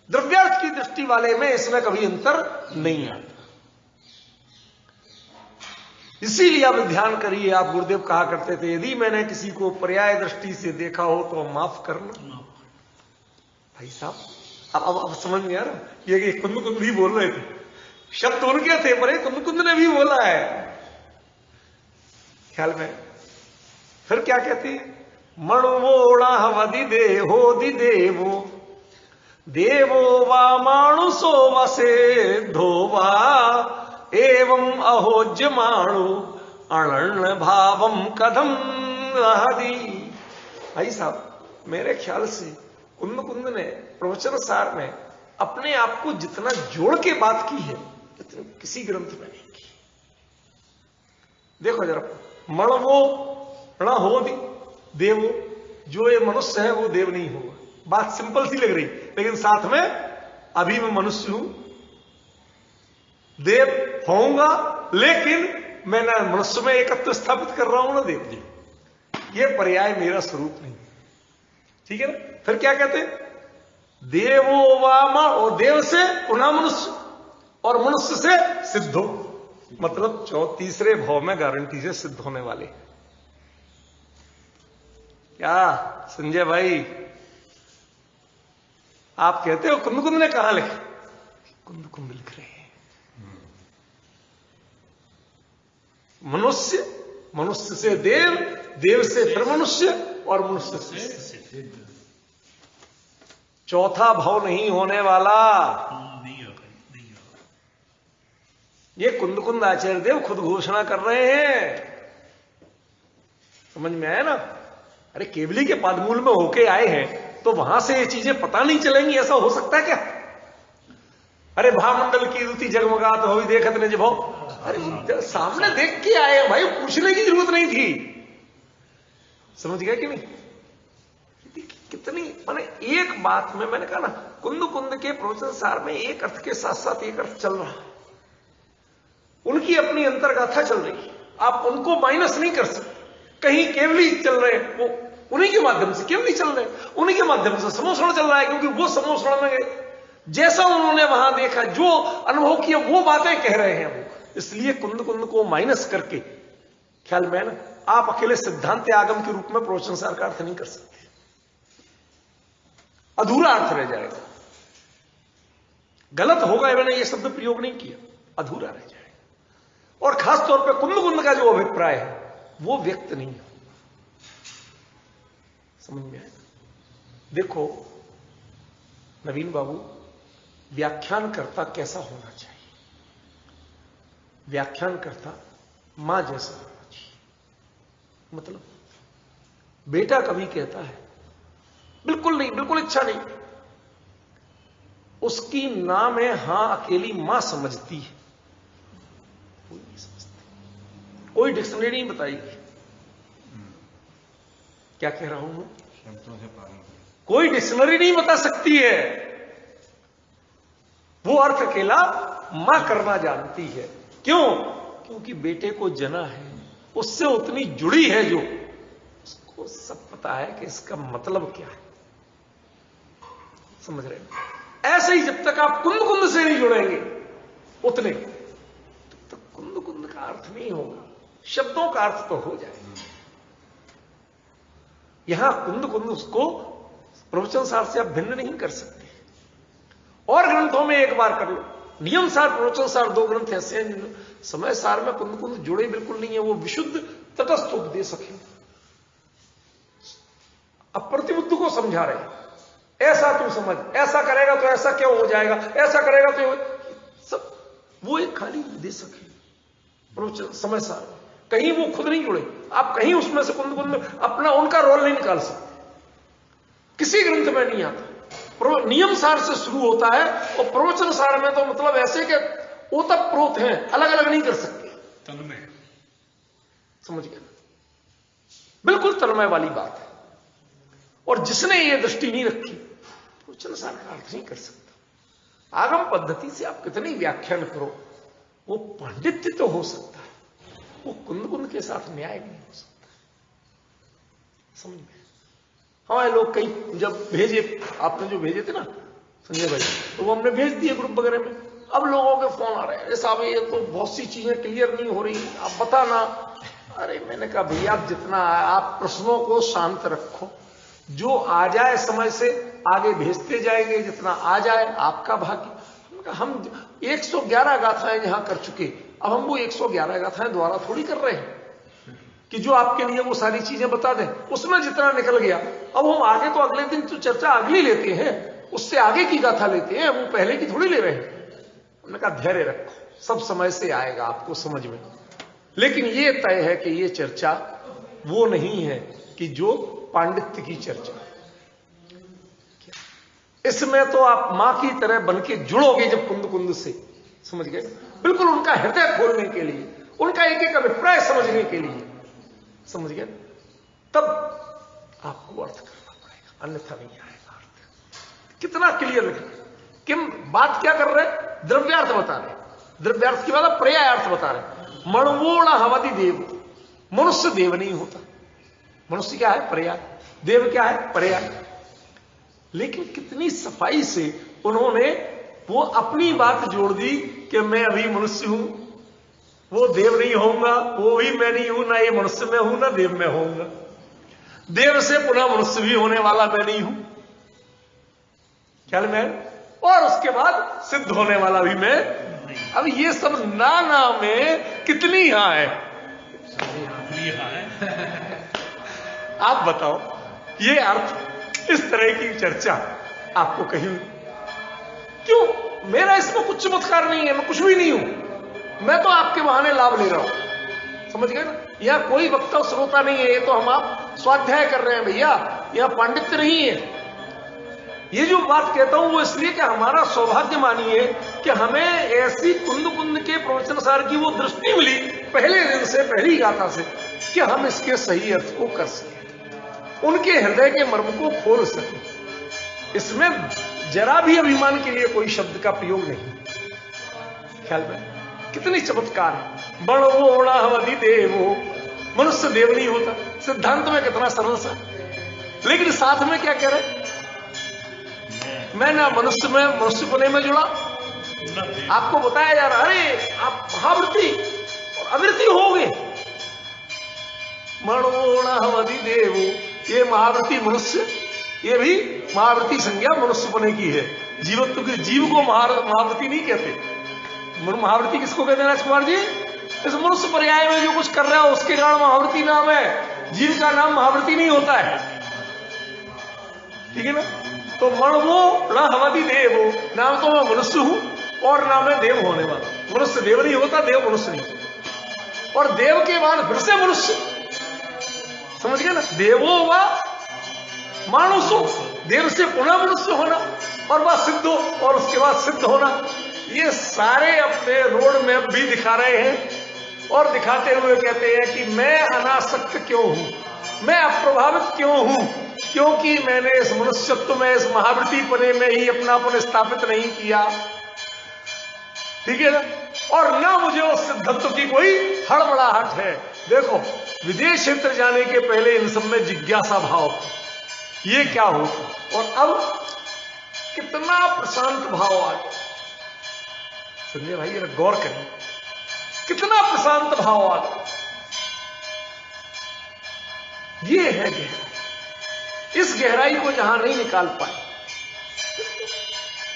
द्रव्यार्थ की दृष्टि वाले में इसमें कभी अंतर नहीं आता। इसीलिए आप ध्यान करिए, आप गुरुदेव कहा करते थे यदि मैंने किसी को पर्याय दृष्टि से देखा हो तो माफ करना। भाई साहब अब समझ में आ रहा, ये कुंद कुंद ही बोल रहे थे, शब्द उनके थे पर कुंद कुंद ने भी बोला है ख्याल में। फिर क्या कहती? मणुवोणा वदि देहो दिदेवो देवो वा मानुषो वसेद्धो वा एवं अहोज्यमाणो अनर्ण भावम कदम रहदी। भाई साहब, मेरे ख्याल से कुंद कुंद ने प्रवचन सार में अपने आप को जितना जोड़ के बात की है इतनी किसी ग्रंथ में नहीं की। देखो जरा, मणवो ण हो देवो, जो ये मनुष्य है वो देव नहीं होगा। बात सिंपल सी लग रही, लेकिन साथ में अभी मैं मनुष्य हूं, देव होऊंगा, लेकिन मैं ना मनुष्य में एकत्व स्थापित कर रहा हूं ना देव जी। ये पर्याय मेरा स्वरूप नहीं। ठीक है ना? फिर क्या कहते हैं? देवो वामा, और देव से पुनः मनुष्य, और मनुष्य से सिद्धो, मतलब तीसरे भाव में गारंटी से सिद्ध होने वाले। क्या संजय भाई, आप कहते हो कुंद कुंद ने कहां लिखा? कुंद कुंद लिख रहे हैं मनुष्य, मनुष्य से देव, देव से फिर मनुष्य, और मनुष्य से सिद्ध। चौथा भाव नहीं होने वाला। ये कुंद कुंद आचार्य देव खुद घोषणा कर रहे हैं। समझ में आया ना? अरे केवली के पादमूल में होके आए हैं तो वहां से ये चीजें पता नहीं चलेंगी, ऐसा हो सकता है क्या? अरे भामंडल की द्युति जगमगात हो देखत ने जब, अरे सामने देख के आए हैं भाई, पूछने की जरूरत नहीं थी। समझ गया कि नहीं? कितनी माने एक बात में मैंने कहा ना, कुंद कुंद के प्रवचन सार में एक अर्थ के साथ साथ एक अर्थ चल रहा है, उनकी अपनी अंतर्गाथा चल रही है, आप उनको माइनस नहीं कर सकते। कहीं केवली चल रहे हैं, वो उन्हीं के माध्यम से केवली चल रहे हैं, उन्हीं के माध्यम से समोषण चल रहा है, क्योंकि वो समोषण में जैसा उन्होंने वहां देखा, जो अनुभव किया, वो बातें कह रहे हैं वो। इसलिए कुंद कुंद को माइनस करके ख्याल में ना आप अकेले सिद्धांत आगम के रूप में प्रवचन सार का अर्थ नहीं कर सकते, अधूरा अर्थ रह जाएगा। गलत होगा, मैंने ये शब्द प्रयोग नहीं किया, अधूरा रह जाएगा। और खास तौर पे कुंद कुंद का जो अभिप्राय है वो व्यक्त नहीं है। समझ में आएगा? देखो नवीन बाबू, व्याख्यानकर्ता कैसा होना चाहिए? व्याख्यानकर्ता मां जैसा होना चाहिए। मतलब बेटा कभी कहता है बिल्कुल नहीं, बिल्कुल इच्छा नहीं, उसकी ना में हां अकेली मां समझती है, कोई नहीं समझती, कोई डिक्शनरी नहीं बताएगी। क्या कह रहा हूं मैं?
शब्दों से पालन
कोई डिक्शनरी नहीं बता सकती है। वो अर्थ अकेला मां करना जानती है। क्यों? क्योंकि बेटे को जना है, उससे उतनी जुड़ी है, जो उसको सब पता है कि इसका मतलब क्या है। समझ रहे हैं? ऐसे ही जब तक आप कुंद कुंद से नहीं जुड़ेंगे उतने, तब तक कुंद कुंद का अर्थ नहीं होगा, शब्दों का अर्थ तो हो जाएगा। यहां कुंद कुंद उसको प्रवचन सार से आप भिन्न नहीं कर सकते। और ग्रंथों में एक बार कर लो, नियम सार, प्रवचन सार, दो ग्रंथ ऐसे हैं। समय सार में कुंद कुंद जुड़े बिल्कुल नहीं है, वो विशुद्ध तटस्थ उपदेशक है। अब प्रतिबुद्ध को समझा रहे हैं, ऐसा तू समझ, ऐसा करेगा तो ऐसा क्यों हो जाएगा, ऐसा करेगा तो सब, वो एक खाली उपदेशक है प्रवचन समय सार में। कहीं वो खुद नहीं जुड़े, आप कहीं उसमें से कुंद कुंद अपना उनका रोल नहीं निकाल सकते, किसी ग्रंथ में नहीं आता। नियम सार से शुरू होता है और प्रवचन सार में तो मतलब ऐसे कि ओतप्रोत हैं, अलग अलग नहीं कर सकते,
तन्मय।
समझ गए? बिल्कुल तन्मय वाली बात है। और जिसने ये दृष्टि नहीं रखी, प्रवचन सार का अर्थ नहीं कर सकता। आगम पद्धति से आप कितनी व्याख्यान करो, वो पांडित्य तो हो सकता है, वो कुंद कुंद के साथ न्याय नहीं हो सकता। समझ में? हमारे लोग कई जब भेजे, आपने जो भेजे थे ना संजय भाई, तो वो हमने भेज दिए ग्रुप वगैरह में। अब लोगों के फोन आ रहे हैं, साहब ये तो बहुत सी चीजें क्लियर नहीं हो रही, आप बताना। अरे मैंने कहा भैया जितना आप प्रश्नों को शांत रखो, जो आ जाए समय से आगे भेजते जाएंगे, जितना आ जाए आपका भाग्य। हम 111 गाथाएं यहां कर चुके, अब हम वो 111 गाथाएं द्वारा थोड़ी कर रहे हैं कि जो आपके लिए वो सारी चीजें बता दें, उसमें जितना निकल गया। अब हम आगे तो अगले दिन तो चर्चा अगली लेते हैं, उससे आगे की गाथा लेते हैं, वो पहले की थोड़ी ले रहे हैं। हमने कहा धैर्य रखो, सब समय से आएगा आपको समझ में। लेकिन ये तय है कि ये चर्चा वो नहीं है कि जो पांडित्य की चर्चा, इसमें तो आप मां की तरह बन के जुड़ोगे जब कुंद कुंद से, समझ गए? बिल्कुल उनका हृदय खोलने के लिए, उनका एक एक अभिप्राय समझने के लिए, समझ गए? तब आपको अर्थ करना पड़ेगा, अन्यथा नहीं आएगा अर्थ। कितना क्लियर लिखना, किम बात क्या कर रहे? द्रव्यार्थ बता रहे, द्रव्यार्थ की बात पर्यायार्थ बता रहे। मणवोण हवति देव, मनुष्य देव नहीं होता। मनुष्य क्या है? पर्याय। देव क्या है? पर्याय। लेकिन कितनी सफाई से उन्होंने वो अपनी बात जोड़ दी कि मैं अभी मनुष्य हूं, वो देव नहीं होऊंगा, वो भी मैं नहीं हूं, ना ये मनुष्य में हूं, ना देव में होऊंगा। देव से पुनः मनुष्य भी होने वाला मैं नहीं हूं, ख्याल में? और उसके बाद सिद्ध होने वाला भी मैं। अब ये सब नाना में कितनी यहां है? आप बताओ, ये अर्थ, इस तरह की चर्चा आपको कहीं क्यों? मेरा इसमें कुछ चमत्कार नहीं है, मैं कुछ भी नहीं हूं, मैं तो आपके बहाने लाभ ले रहा हूं, समझ गए ना? यहां कोई वक्ता श्रोता नहीं है, ये तो हम आप स्वाध्याय कर रहे हैं भैया, यहां पांडित्य नहीं है। ये जो बात कहता हूं वो इसलिए कि हमारा सौभाग्य मानिए कि हमें ऐसी कुंद कुंद के प्रवचन सार की वो दृष्टि मिली पहले दिन से, पहली गाथा से, कि हम इसके सही अर्थ को कर सकें, उनके हृदय के मर्म को खोल सकें। इसमें जरा भी अभिमान के लिए कोई शब्द का प्रयोग नहीं। ख्याल में कितनी चमत्कार है। बणवोणा हवति देवो, मनुष्य देव नहीं होता, सिद्धांत में कितना सरल सा, लेकिन साथ में क्या कह रहे? मैं ना मनुष्य में, मनुष्य पने में जुड़ा, आपको बताया जा रहा, अरे आप महावृत्ति और अवृत्ति हो गए। मणवोणा हवति देवो, ये महावृत्ति मनुष्य, ये भी महावृत्ति संज्ञा मनुष्य पने की है। जीवत्व के जीव को महावृत्ति नहीं कहते। महावृत्ति किसको कहते हैं राजकुमार जी? इस मनुष्य पर्याय में जो कुछ कर रहा है उसके कारण महावृत्ति नाम है, जीव का नाम महावृत्ति नहीं होता है, ठीक है ना? तो मणवो न हवति देवो, नाम तो मैं मनुष्य हूं और नाम है देव होने वाला। मनुष्य देव नहीं होता, देव मनुष्य नहीं होता, और देव के बाद फिर से मनुष्य, समझ गए ना? देवो व मानुषो, देव से पुनः मनुष्य होना, और वह सिद्धो, और उसके बाद सिद्ध होना। ये सारे अपने रोड मैप भी दिखा रहे हैं और दिखाते हुए कहते हैं कि मैं अनासक्त क्यों हूं, मैं अप्रभावित क्यों हूं, क्योंकि मैंने इस मनुष्यत्व में, इस महावृत्ति पने में ही अपनापन स्थापित नहीं किया, ठीक है ना, और ना मुझे उस सिद्धत्व की कोई हड़बड़ाहट है। देखो, विदेश क्षेत्र जाने के पहले इन सब में जिज्ञासा भाव, ये क्या होता, और अब कितना प्रशांत भाव आ गया। संजय भाई जरा गौर करें, कितना प्रशांत भाव आ गया। ये है गहराई। इस गहराई को जहां नहीं निकाल पाए,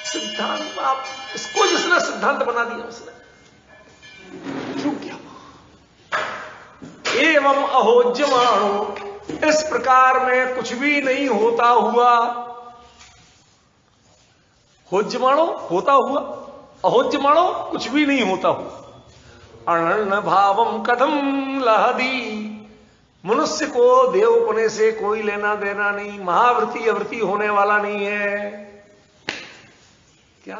सिद्धांत, आप इसको जिसने सिद्धांत बना दिया उसने क्यों किया? एवं अहोज्यमाणो, इस प्रकार में कुछ भी नहीं होता हुआ, होज्यमाणो होता हुआ, अहोज्यमाणो कुछ भी नहीं होता हुआ, अनन्य भावम कथम लहदी, मनुष्य को देवपने से कोई लेना देना नहीं, महावृत्ति अवृत्ति होने वाला नहीं है। क्या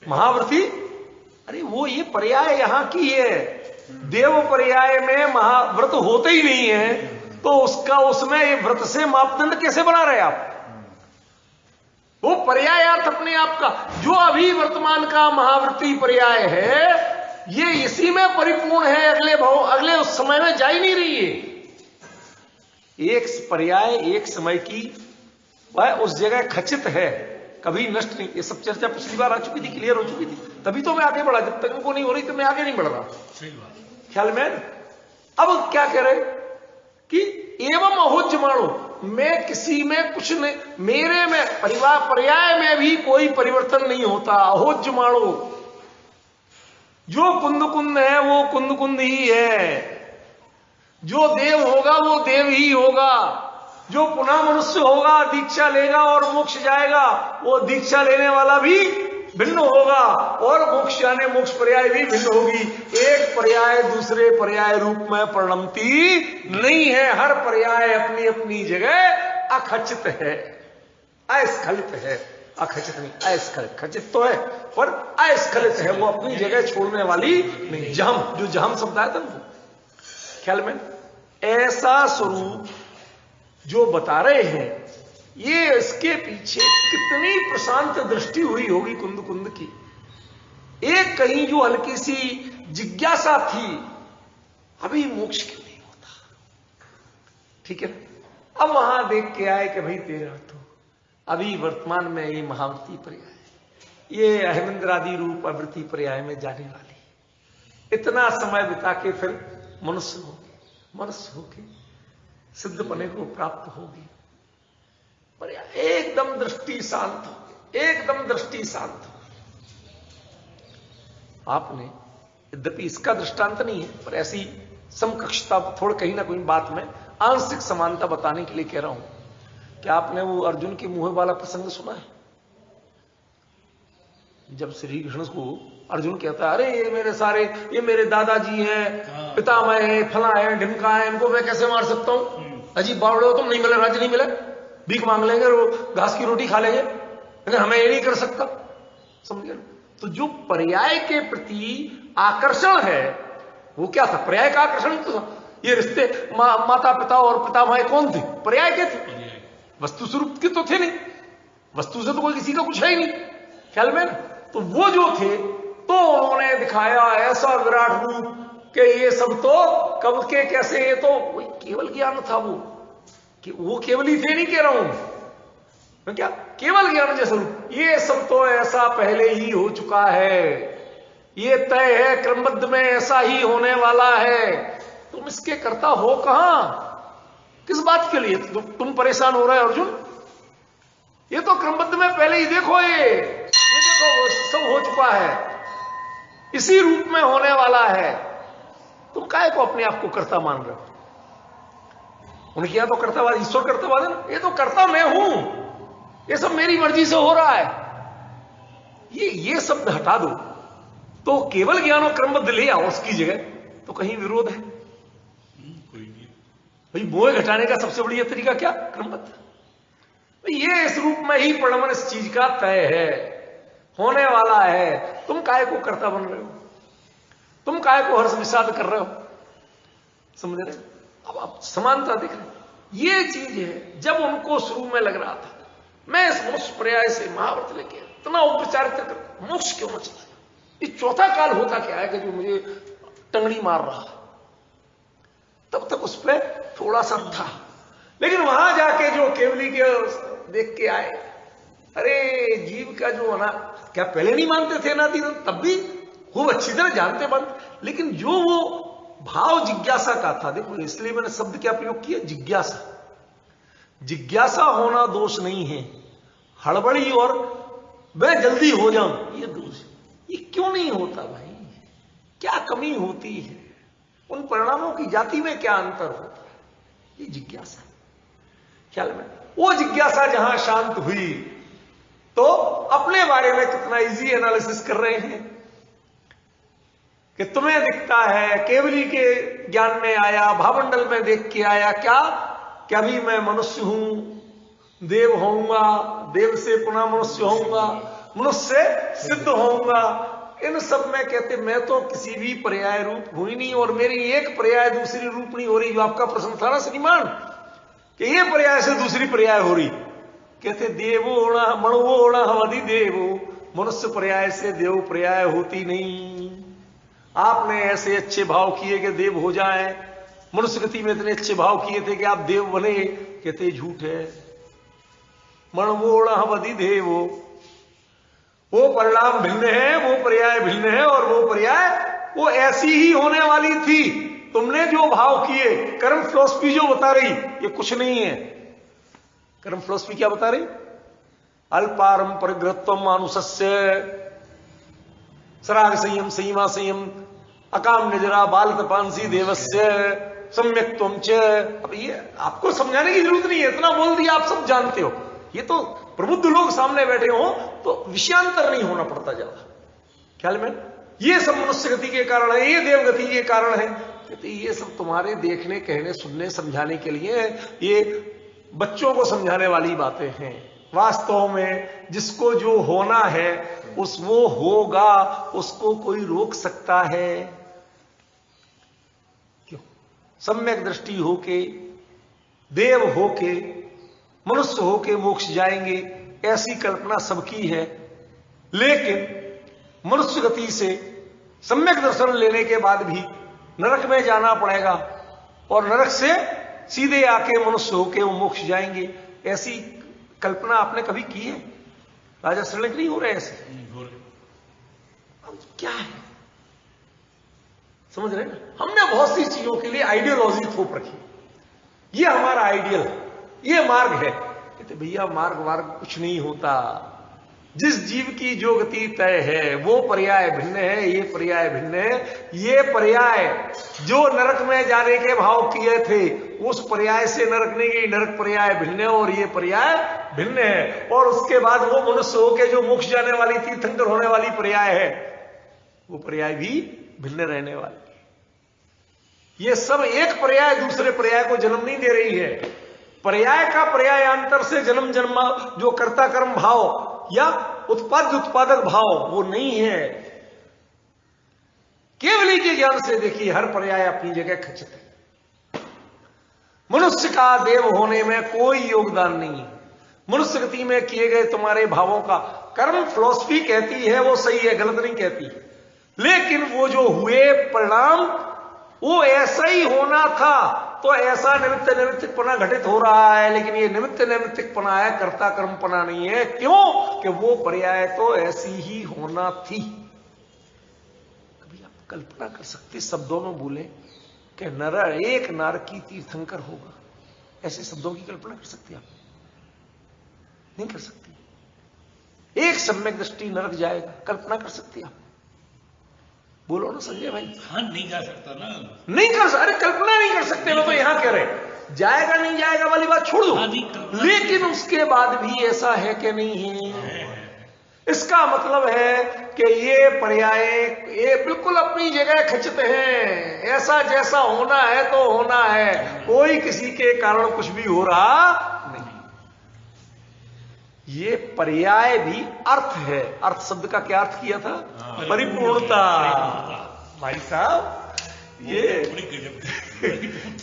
महावृत्ति? अरे वो ये पर्याय यहां की है, देव पर्याय में महाव्रत होते ही नहीं है, तो उसका उसमें ये व्रत से मापदंड कैसे बना रहे आप? वो पर्यायार्थ अपने आप का, जो अभी वर्तमान का महावृत्ति पर्याय है, ये इसी में परिपूर्ण है, अगले उस समय में जा ही नहीं रही है। एक पर्याय एक समय की वह उस जगह खचित है, कभी नष्ट नहीं। ये सब चर्चा पिछली बार आ चुकी थी, क्लियर हो चुकी थी, तभी तो मैं आगे बढ़ा। जब तक उनको नहीं हो रही तो मैं आगे नहीं बढ़ रहा।
सही बात।
ख्याल में? अब क्या कह रहे कि एवं अहोज्यमाणो, मैं किसी में कुछ नहीं, मेरे में परिवार पर्याय में भी कोई परिवर्तन नहीं होता। अहोज्यमाणो, जो कुंद कुंद है वो कुंद कुंद ही है, जो देव होगा वो देव ही होगा, जो पुनः मनुष्य होगा, दीक्षा लेगा और मोक्ष जाएगा, वो दीक्षा लेने वाला भी भिन्न होगा, और मोक्ष यानी मोक्ष पर्याय भी भिन्न होगी। एक पर्याय दूसरे पर्याय रूप में परिणमती नहीं है। हर पर्याय अपनी अपनी जगह अखचित है, अस्खलित है। अखचित नहीं, अस्खलित। खचित तो है पर अस्खलित है, वो अपनी जगह छोड़ने वाली नहीं। जहम, जो जहम शब्द आया था ना, ख्याल में? ऐसा स्वरूप जो बता रहे हैं, ये इसके पीछे कितनी प्रशांत दृष्टि हुई होगी कुंद कुंद की। एक कहीं जो हल्की सी जिज्ञासा थी, अभी मोक्ष क्यों नहीं होता, ठीक है ना, अब वहां देख के आए कि भाई तेरा तो अभी वर्तमान में ये महावृत्ति पर्याय, ये अहमिंद्र आदि रूप अवृत्ति पर्याय में जाने वाली, इतना समय बिता के फिर मनुष्य होके सिद्धपने को प्राप्त होगी। पर एकदम दृष्टि शांत हो, एकदम दृष्टि शांत हो। आपने, यद्यपि इसका दृष्टांत नहीं है, पर ऐसी समकक्षता थोड़ा कहीं ना कहीं बात में आंशिक समानता बताने के लिए कह रहा हूं। क्या आपने वो अर्जुन के मुंह वाला प्रसंग सुना है? जब श्री कृष्ण को अर्जुन कहता है, अरे ये मेरे दादाजी हैं, पितामह है, फला है, ढिमका है, इनको मैं कैसे मार सकता हूं? अजीब बावड़े हो तुम, नहीं मिले राज्य नहीं मिले, भीख मांग लेंगे, घास की रोटी खा लेंगे, लेकिन हमें ये नहीं कर सकता। समझ गए? तो जो पर्याय के प्रति आकर्षण है वो क्या था? पर्याय का आकर्षण तो था। ये रिश्ते माता पिता और पितामह कौन थे? पर्याय के थे, वस्तु स्वरूप के तो थे नहीं। वस्तु से तो कोई किसी का कुछ है ही नहीं, ख्याल में ना? तो वो जो थे, तो उन्होंने दिखाया ऐसा विराट रूप कि ये सब तो कब के कैसे, ये तो केवल ज्ञान था वो, कि वो केवल ही थे नहीं कह रहा हूं मैं, क्या केवल ज्ञान जैसा रूप, ये सब तो ऐसा पहले ही हो चुका है, ये तय है, क्रमबद्ध में ऐसा ही होने वाला है। तुम इसके कर्ता हो कहां? किस बात के लिए तुम परेशान हो रहे हो अर्जुन? ये तो क्रमबद्ध में पहले ही देखो, ये देखो सब हो चुका है, इसी रूप में होने वाला है। तुम काहे को अपने आप को कर्ता मान रहे हो? उनके यहां तो कर्तावाद, ईश्वर कर्तावाद है ना, ये तो कर्ता मैं हूं, ये सब मेरी मर्जी से हो रहा है। ये शब्द हटा दो तो केवल ज्ञान और क्रमबद्ध ले आओ उसकी जगह, तो कहीं विरोध है?
कोई नहीं
भाई। मोह घटाने का सबसे बढ़िया तरीका क्या? क्रमबद्ध। ये इस रूप में ही परिणमन इस चीज का तय है, होने वाला है। तुम काहे को कर्ता बन रहे हो? तुम काहे को हर्ष विषाद कर रहे हो? समझ रहे? अब आप समानता देख रहे, ये चीज है। जब उनको शुरू में लग रहा था मैं इस मोक्ष पर्याय से महाव्रत लेके इतना उपचारित कर मोक्ष क्यों न चला, ये चौथा काल होता क्या है कि जो मुझे टंगड़ी मार रहा, तब तक उस पर थोड़ा सा था। लेकिन वहां जाके जो केवली के देख के आए, अरे जीव का जो ना, क्या पहले नहीं मानते थे ना, तब भी खूब अच्छी तरह जानते बनते, लेकिन जो वो भाव जिज्ञासा का था, देखो इसलिए मैंने शब्द क्या प्रयोग किया, जिज्ञासा। जिज्ञासा होना दोष नहीं है, हड़बड़ी और मैं जल्दी हो जाऊं ये दोष। ये क्यों नहीं होता भाई, क्या कमी होती है, उन परिणामों की जाति में क्या अंतर होता है, ये जिज्ञासा ख्याल में। वो जिज्ञासा जहां शांत हुई तो अपने बारे में कितना इजी एनालिसिस कर रहे हैं कि तुम्हें दिखता है, केवली के ज्ञान में आया, भावमंडल में देख के आया, क्या भी मैं मनुष्य हूं, देव होऊंगा, देव से पुनः मनुष्य होऊंगा, मनुष्य से सिद्ध होऊंगा, इन सब में कहते मैं तो किसी भी पर्याय रूप हुई नहीं, और मेरी एक पर्याय दूसरी रूप नहीं हो रही। जो आपका प्रश्न था ना श्रीमान कि ये पर्याय से दूसरी पर्याय हो रही, कहते देवोण मणुवोण हवधि देवो, मनुष्य पर्याय से देव पर्याय होती नहीं। आपने ऐसे अच्छे भाव किए कि देव हो जाए, मनुष्य गति में इतने अच्छे भाव किए थे कि आप देव बने, कहते झूठ है। मणुवोण हवधि देवो, वो परिणाम भिन्न है, वो पर्याय भिन्न है, और वो पर्याय वो ऐसी ही होने वाली थी। तुमने जो भाव किए, कर्म फिलॉसफी जो बता रही ये कुछ नहीं है। कर्म फिलॉसफी क्या बता रही, अल्पारम परिग्रहत्वम मानुषस्य, सराग संयम संयमा संयम, अकाम निजरा बाल तपांसी देवस्य सम्यक्त्वम च। अब ये आपको समझाने की जरूरत नहीं है, इतना बोल दिया आप सब जानते हो। ये तो प्रबुद्ध लोग सामने बैठे हो तो विषयांतर नहीं होना पड़ता ज्यादा ख्याल में। ये सब मनुष्य गति के कारण है, ये देव गति के कारण है, कहते ये सब तुम्हारे देखने कहने सुनने समझाने के लिए, ये बच्चों को समझाने वाली बातें हैं। वास्तव में जिसको जो होना है उस वो होगा, उसको कोई रोक सकता है क्यों? सम्यक दृष्टि होके, देव होके, मनुष्य होके मोक्ष जाएंगे ऐसी कल्पना सबकी है। लेकिन मनुष्य गति से सम्यक दर्शन लेने के बाद भी नरक में जाना पड़ेगा, और नरक से सीधे आके मनुष्य होके वो मोक्ष जाएंगे, ऐसी कल्पना आपने कभी की है? राजा श्रीलंक नहीं हो रहे ऐसे? अब क्या है, समझ रहे ना? हमने बहुत सी चीजों के लिए आइडियोलॉजी थोप रखी, ये हमारा आइडियल है, ये मार्ग है। कहते भैया मार्ग कुछ नहीं होता, जिस जीव की जो गति तय है वो पर्याय भिन्न है, ये पर्याय भिन्न है। ये पर्याय जो नरक में जाने के भाव किए थे उस पर्याय से नरक नहीं गई, नरक पर्याय भिन्न है और ये पर्याय भिन्न है। और उसके बाद वो मनुष्य होके जो मोक्ष जाने वाली तीर्थंकर होने वाली पर्याय है वो पर्याय भी भिन्न रहने वाली। ये सब एक पर्याय दूसरे पर्याय को जन्म नहीं दे रही है। पर्याय का पर्यायांतर से जन्म जन्म जो कर्ता कर्म भाव या उत्पाद्य उत्पादक भाव वो नहीं है। केवली के ज्ञान से देखिए हर पर्याय अपनी जगह खचित है। मनुष्य का देव होने में कोई योगदान नहीं है। मनुष्य गति में किए गए तुम्हारे भावों का कर्म फिलॉसफी कहती है वो सही है, गलत नहीं कहती, लेकिन वो जो हुए परिणाम वो ऐसा ही होना था। तो ऐसा निमित्त नैमित्तिकपना घटित हो रहा है, लेकिन ये निमित्त नैमित्तिकपना है, कर्ता कर्मपना नहीं है। क्यों? कि वो पर्याय तो ऐसी ही होना थी। कभी आप कल्पना कर सकते शब्दों में बोले कि नर एक नार की तीर्थंकर होगा, ऐसे शब्दों की कल्पना कर सकते आप? नहीं कर सकते। एक सम्यक दृष्टि नरक जाएगा, कल्पना कर सकते आप? बोलो ना संजय भाई।
हाँ, नहीं जा सकता ना,
नहीं कर सकते, अरे कल्पना नहीं कर सकते। मैं तो यहां कह रहे जाएगा नहीं जाएगा वाली बात छोड़ दो, लेकिन उसके बाद भी ऐसा है कि नहीं है। इसका मतलब है कि ये पर्याय ये बिल्कुल अपनी जगह खचित हैं। ऐसा जैसा होना है तो होना है, कोई किसी के कारण कुछ भी हो रहा नहीं। ये पर्याय भी अर्थ है। अर्थ शब्द का क्या अर्थ किया था? परिपूर्णता। भाई साहब ये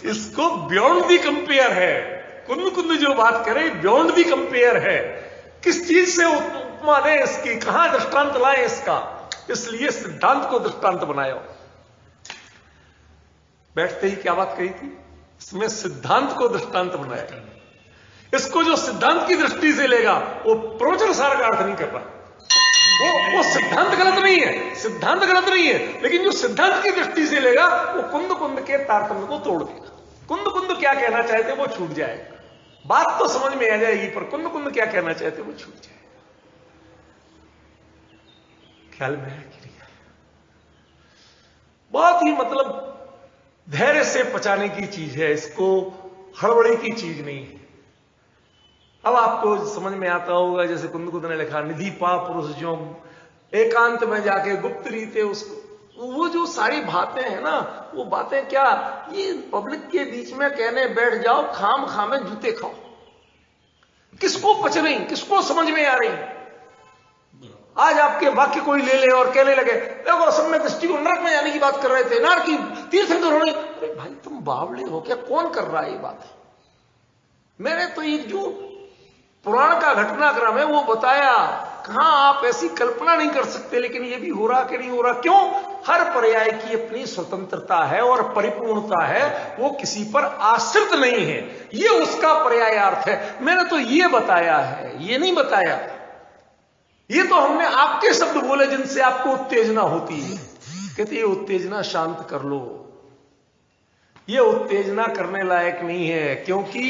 इसको बियॉन्ड दी कंपेयर है। कुंद कुंद जो बात करे बियॉन्ड दी कंपेयर है। किस चीज से उपमा दें इसकी, कहां दृष्टांत लाएं इसका, इसलिए सिद्धांत को दृष्टांत बनाया। बैठते ही क्या बात कही थी, इसमें सिद्धांत को दृष्टांत बनाया। इसको जो सिद्धांत की दृष्टि से लेगा वो प्रवचन सार का अर्थ नहीं कर रहा, वो सिद्धांत गलत नहीं है, सिद्धांत गलत नहीं है, लेकिन जो सिद्धांत की दृष्टि से लेगा वो कुंद कुंद के तारतम्य को तोड़ देगा। कुंद कुंद क्या कहना चाहते वो छूट जाएगा, बात तो समझ में आ जाएगी पर कुंद कुंद क्या कहना चाहते वो छूट जाएगा। ख्याल में है कि नहीं? बहुत ही मतलब धैर्य से पचाने की चीज है, इसको हड़बड़ी की चीज नहीं है। अब आपको समझ में आता होगा, जैसे कुंद कुंद ने लिखा, निधि पा पुरुष जो एकांत में जाके गुप्त रीते उसको, वो जो सारी बातें हैं ना, वो बातें क्या ये पब्लिक के बीच में कहने बैठ जाओ, खाम खामे जूते खाओ। किसको पच रही, किसको समझ में आ रही? आज आपके वाक्य कोई ले ले और कहने लगे देखो असम में दृष्टि को नरक में जाने की बात कर रहे थे, नरक की तीर्थंकर होने। अरे भाई तुम बावड़े हो क्या, कौन कर रहा है ये बात? मैंने तो एक जो पुराण का घटनाक्रम है वो बताया, कहां आप ऐसी कल्पना नहीं कर सकते, लेकिन ये भी हो रहा कि नहीं हो रहा। क्यों? हर पर्याय की अपनी स्वतंत्रता है और परिपूर्णता है, वो किसी पर आश्रित नहीं है, ये उसका पर्यायार्थ है। मैंने तो ये बताया है, ये नहीं बताया, ये तो हमने आपके शब्द बोले जिनसे आपको उत्तेजना होती है। कहते ये उत्तेजना शांत कर लो, ये उत्तेजना करने लायक नहीं है, क्योंकि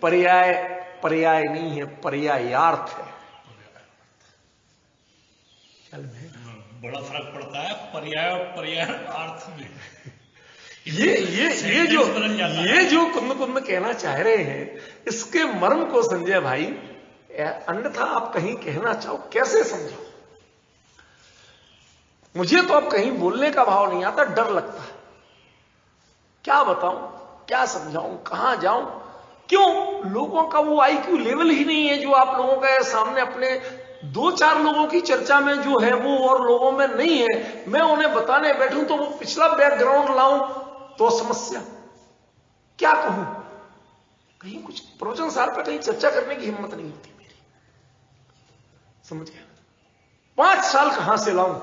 पर्याय नहीं है, पर्यायार्थ है।
बड़ा फर्क पड़ता है पर्याय और पर्यायार्थ में।
ये जो कुंद कुंद कहना चाह रहे हैं, इसके मर्म को संजय भाई, अन्यथा आप कहीं कहना चाहो कैसे समझो? मुझे तो अब कहीं बोलने का भाव नहीं आता, डर लगता है। क्या बताऊं, क्या समझाऊं, कहां जाऊं? क्यों? लोगों का वो आईक्यू लेवल ही नहीं है जो आप लोगों का सामने अपने 2-4 लोगों की चर्चा में जो है वो और लोगों में नहीं है। मैं उन्हें बताने बैठूं तो वो पिछला बैकग्राउंड लाऊं तो समस्या, क्या कहूं? कहीं कुछ प्रवचन सार पर कहीं चर्चा करने की हिम्मत नहीं होती मेरी, समझ गया? 5 साल कहां से लाऊं?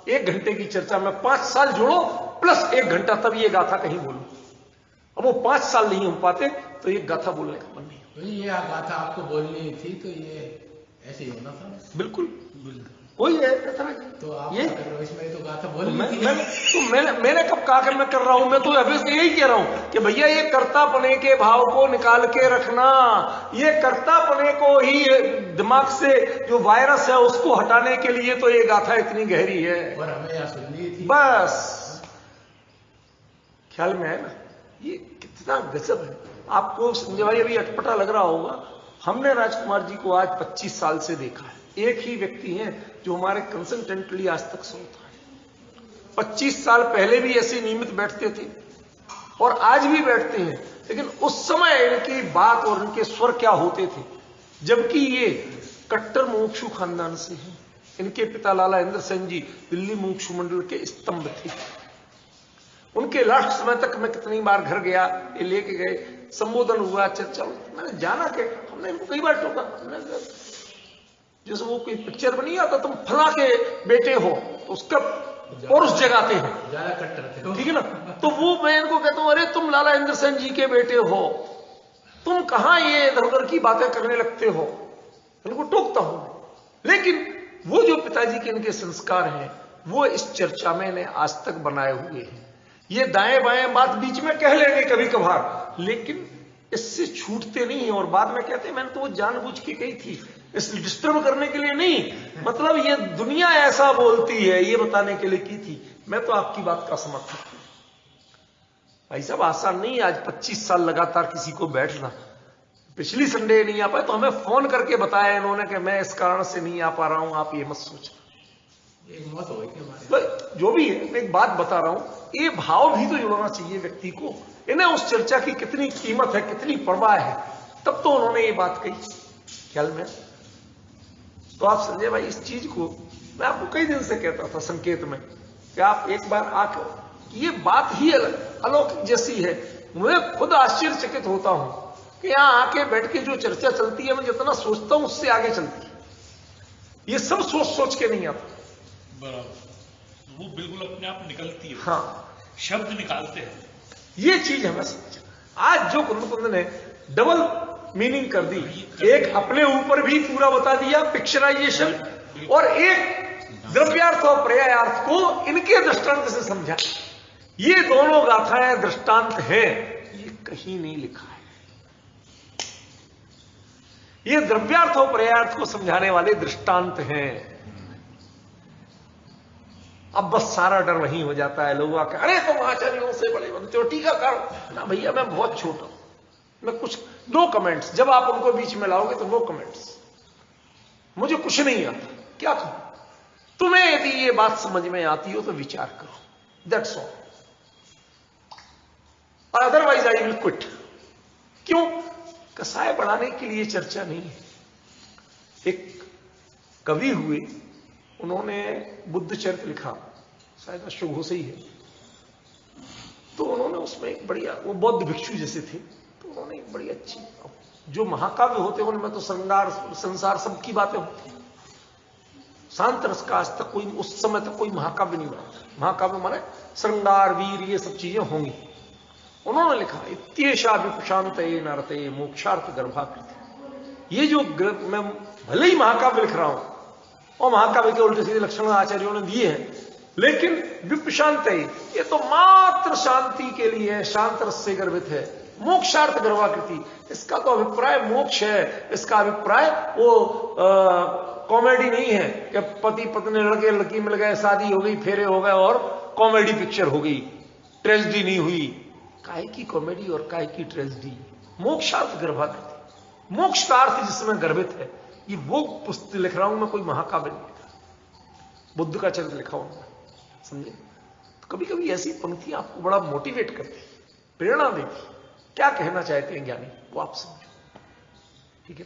1 घंटे की चर्चा में 5 साल जोड़ो प्लस 1 घंटा, तब ये गाथा कहीं बोलूं। अब वो 5 साल नहीं हो पाते तो ये गाथा बोलने का मन नहीं।
तो ये गाथा आपको बोलनी थी तो ये ऐसे ही होना था।
बिल्कुल वही है।
तो आप ये इसमें तो गाथा बोलनी
मैंने कब कहा कि मैं कर रहा हूं? मैं तो अभी से यही कह रहा हूं कि भैया ये कर्तापने के भाव को निकाल के रखना, ये कर्तापने को ही दिमाग से जो वायरस है उसको हटाने के लिए तो ये गाथा इतनी गहरी है।
और हमें यहाँ सुननी थी
बस, ख्याल में है ना? ये कितना गजब है। आपको संजय भाई अभी अटपटा लग रहा होगा, हमने राजकुमार जी को आज 25 साल से देखा है। एक ही व्यक्ति हैं जो हमारे कंसल्टेंटली आज तक सुनता है। 25 साल पहले भी ऐसे नियमित बैठते थे और आज भी बैठते हैं, लेकिन उस समय इनकी बात और इनके स्वर क्या होते थे, जबकि ये कट्टर मुमुक्षु खानदान से हैं। इनके पिता लाला इंद्र सेन जी दिल्ली मुमुक्षु मंडल के स्तंभ थे। उनके लास्ट समय तक मैं कितनी बार घर गया, ये लेके गए, संबोधन हुआ, चर्चा हुई। मैंने जाना कि हमने इनको कई बार टोका, जैसे वो कोई पिक्चर बनी आता तुम फला के बेटे हो तो उसका पौरुष जगाते हैं,
ज्यादा कट्टर थे,
ठीक है ना? तो वो मैं इनको कहता हूं अरे तुम लाला इंद्र सेन जी के बेटे हो, तुम कहां ये इधर उधर की बातें करने लगते हो, इनको टोकता हूं। लेकिन वो जो पिताजी के इनके संस्कार हैं वो इस चर्चा में इन्हें आज तक बनाए हुए हैं। ये दाएं बाएं बात बीच में कह लेंगे कभी कभार, लेकिन इससे छूटते नहीं है। और बाद में कहते हैं मैंने तो वो जानबूझ के कही थी, इसलिए डिस्टर्ब करने के लिए नहीं, मतलब ये दुनिया ऐसा बोलती है ये बताने के लिए की थी। मैं तो आपकी बात का समर्थक हूं भाई साहब, आसान नहीं है आज 25 साल लगातार किसी को बैठना। पिछली संडे नहीं आ पाए तो हमें फोन करके बताया इन्होंने कि मैं इस कारण से नहीं आ पा रहा हूं, आप ये मत सोचना।
एक मौत हो गई
जो भी है, मैं एक बात बता रहा हूं, ये भाव भी तो जुड़ना चाहिए व्यक्ति को। इन्हें उस चर्चा की कितनी कीमत है, कितनी परवाह है, तब तो उन्होंने ये बात कही। ख्याल में तो आप संजय भाई इस चीज को मैं आपको कई दिन से कहता था संकेत में कि आप एक बार आकर, ये बात ही अलौकिक जैसी है। मैं खुद आश्चर्यचकित होता हूं कि यहां आके बैठ के जो चर्चा चलती है मैं जितना सोचता हूं उससे आगे चलती है। ये सब सोच सोच के नहीं आता।
बराबर, वो बिल्कुल अपने आप निकलती है।
हाँ,
शब्द निकालते हैं।
ये चीज हमें समझना। आज जो कुंद ने डबल मीनिंग कर दी, एक अपने ऊपर भी पूरा बता दिया पिक्चराइजेशन, और एक द्रव्यार्थ और पर्यायार्थ को इनके दृष्टांत से समझा। ये दोनों गाथाएं दृष्टांत हैं, ये कहीं नहीं लिखा है। ये द्रव्यार्थ और पर्यायार्थ को समझाने वाले दृष्टांत हैं। अब बस सारा डर वहीं हो जाता है लोगों का, अरे तुम आचार्यों से बड़े बनते हो, टीकाकार। ना भैया, मैं बहुत छोटा हूं, मैं कुछ नो कमेंट्स। जब आप उनको बीच में लाओगे तो नो कमेंट्स, मुझे कुछ नहीं आता। क्या कहूं? तुम्हें यदि ये बात समझ में आती हो तो विचार करो, that's all, otherwise I will quit. क्यों? कसाय बढ़ाने के लिए चर्चा नहीं है। एक कवि हुए, उन्होंने बुद्ध चरित्र लिखा, शायद अशोक घोष ही है। तो उन्होंने उसमें एक बढ़िया, वो बौद्ध भिक्षु जैसे थे, तो उन्होंने एक बड़ी अच्छी, जो महाकाव्य होते हैं उनमें तो श्रृंगार संसार सबकी बातें होती हैं। शांत रस का आज तक कोई, उस समय तक कोई महाकाव्य नहीं बना। महाकाव्य माने श्रृंगार वीर ये सब चीजें होंगी। उन्होंने लिखा, इत्येषा विप्रशांते नरते मोक्षार्थ गर्भाकृति। ये जो मैं भले ही महाकाव्य लिख रहा हूं और महाकाव्य के उल्टे सीधे लक्षण आचार्यों ने दिए हैं, लेकिन विप्रशांते ये तो मात्र शांति के लिए है, शांत रस से गर्भित है। मोक्षार्थ गर्भाकृति, इसका तो अभिप्राय मोक्ष है। इसका अभिप्राय वो कॉमेडी नहीं है कि पति पत्नी लड़के लड़की मिल गए, शादी हो गई, फेरे हो गए और कॉमेडी पिक्चर हो गई, ट्रेजेडी नहीं हुई। काय की कॉमेडी और काय की ट्रेजेडी? मोक्षार्थ गर्भाकृति, मोक्ष का अर्थ जिसमें गर्भित है। ये वो पुस्तक लिख रहा हूं मैं, कोई महाकाव्य नहीं लिखा, बुद्ध का चरित्र लिखा हूं मैं, समझे? तो कभी कभी ऐसी पंक्ति आपको बड़ा मोटिवेट करती, प्रेरणा देती। क्या कहना चाहते हैं ज्ञानी, वो आप समझो, ठीक है?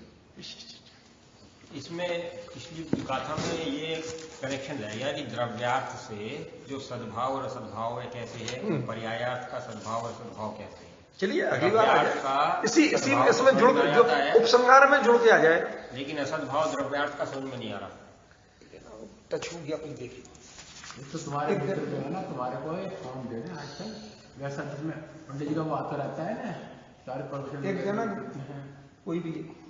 इसमें पिछली गाथा में ये कनेक्शन रहेगा कि द्रव्यार्थ से जो सद्भाव और असद्भाव है कैसे है, पर्यायार्थ का सद्भाव और असद्भाव कैसे है।
चलिए अगली बार आ जाए, इसी इसमें जुड़, जो उपसंहार में जुड़ के आ जाए।
लेकिन असद्भाव द्रव्यार्थ का समझ में नहीं आ रहा,
टच हो गया, कुछ देखिए।
तो तुम्हारे मित्र जो है ना, तुम्हारे को एक फॉर्म दे दें आजकल, वैसा जिसमें पंडित जी का वो आता रहता है ना, सारे प्रोफेशन
एक देना कोई भी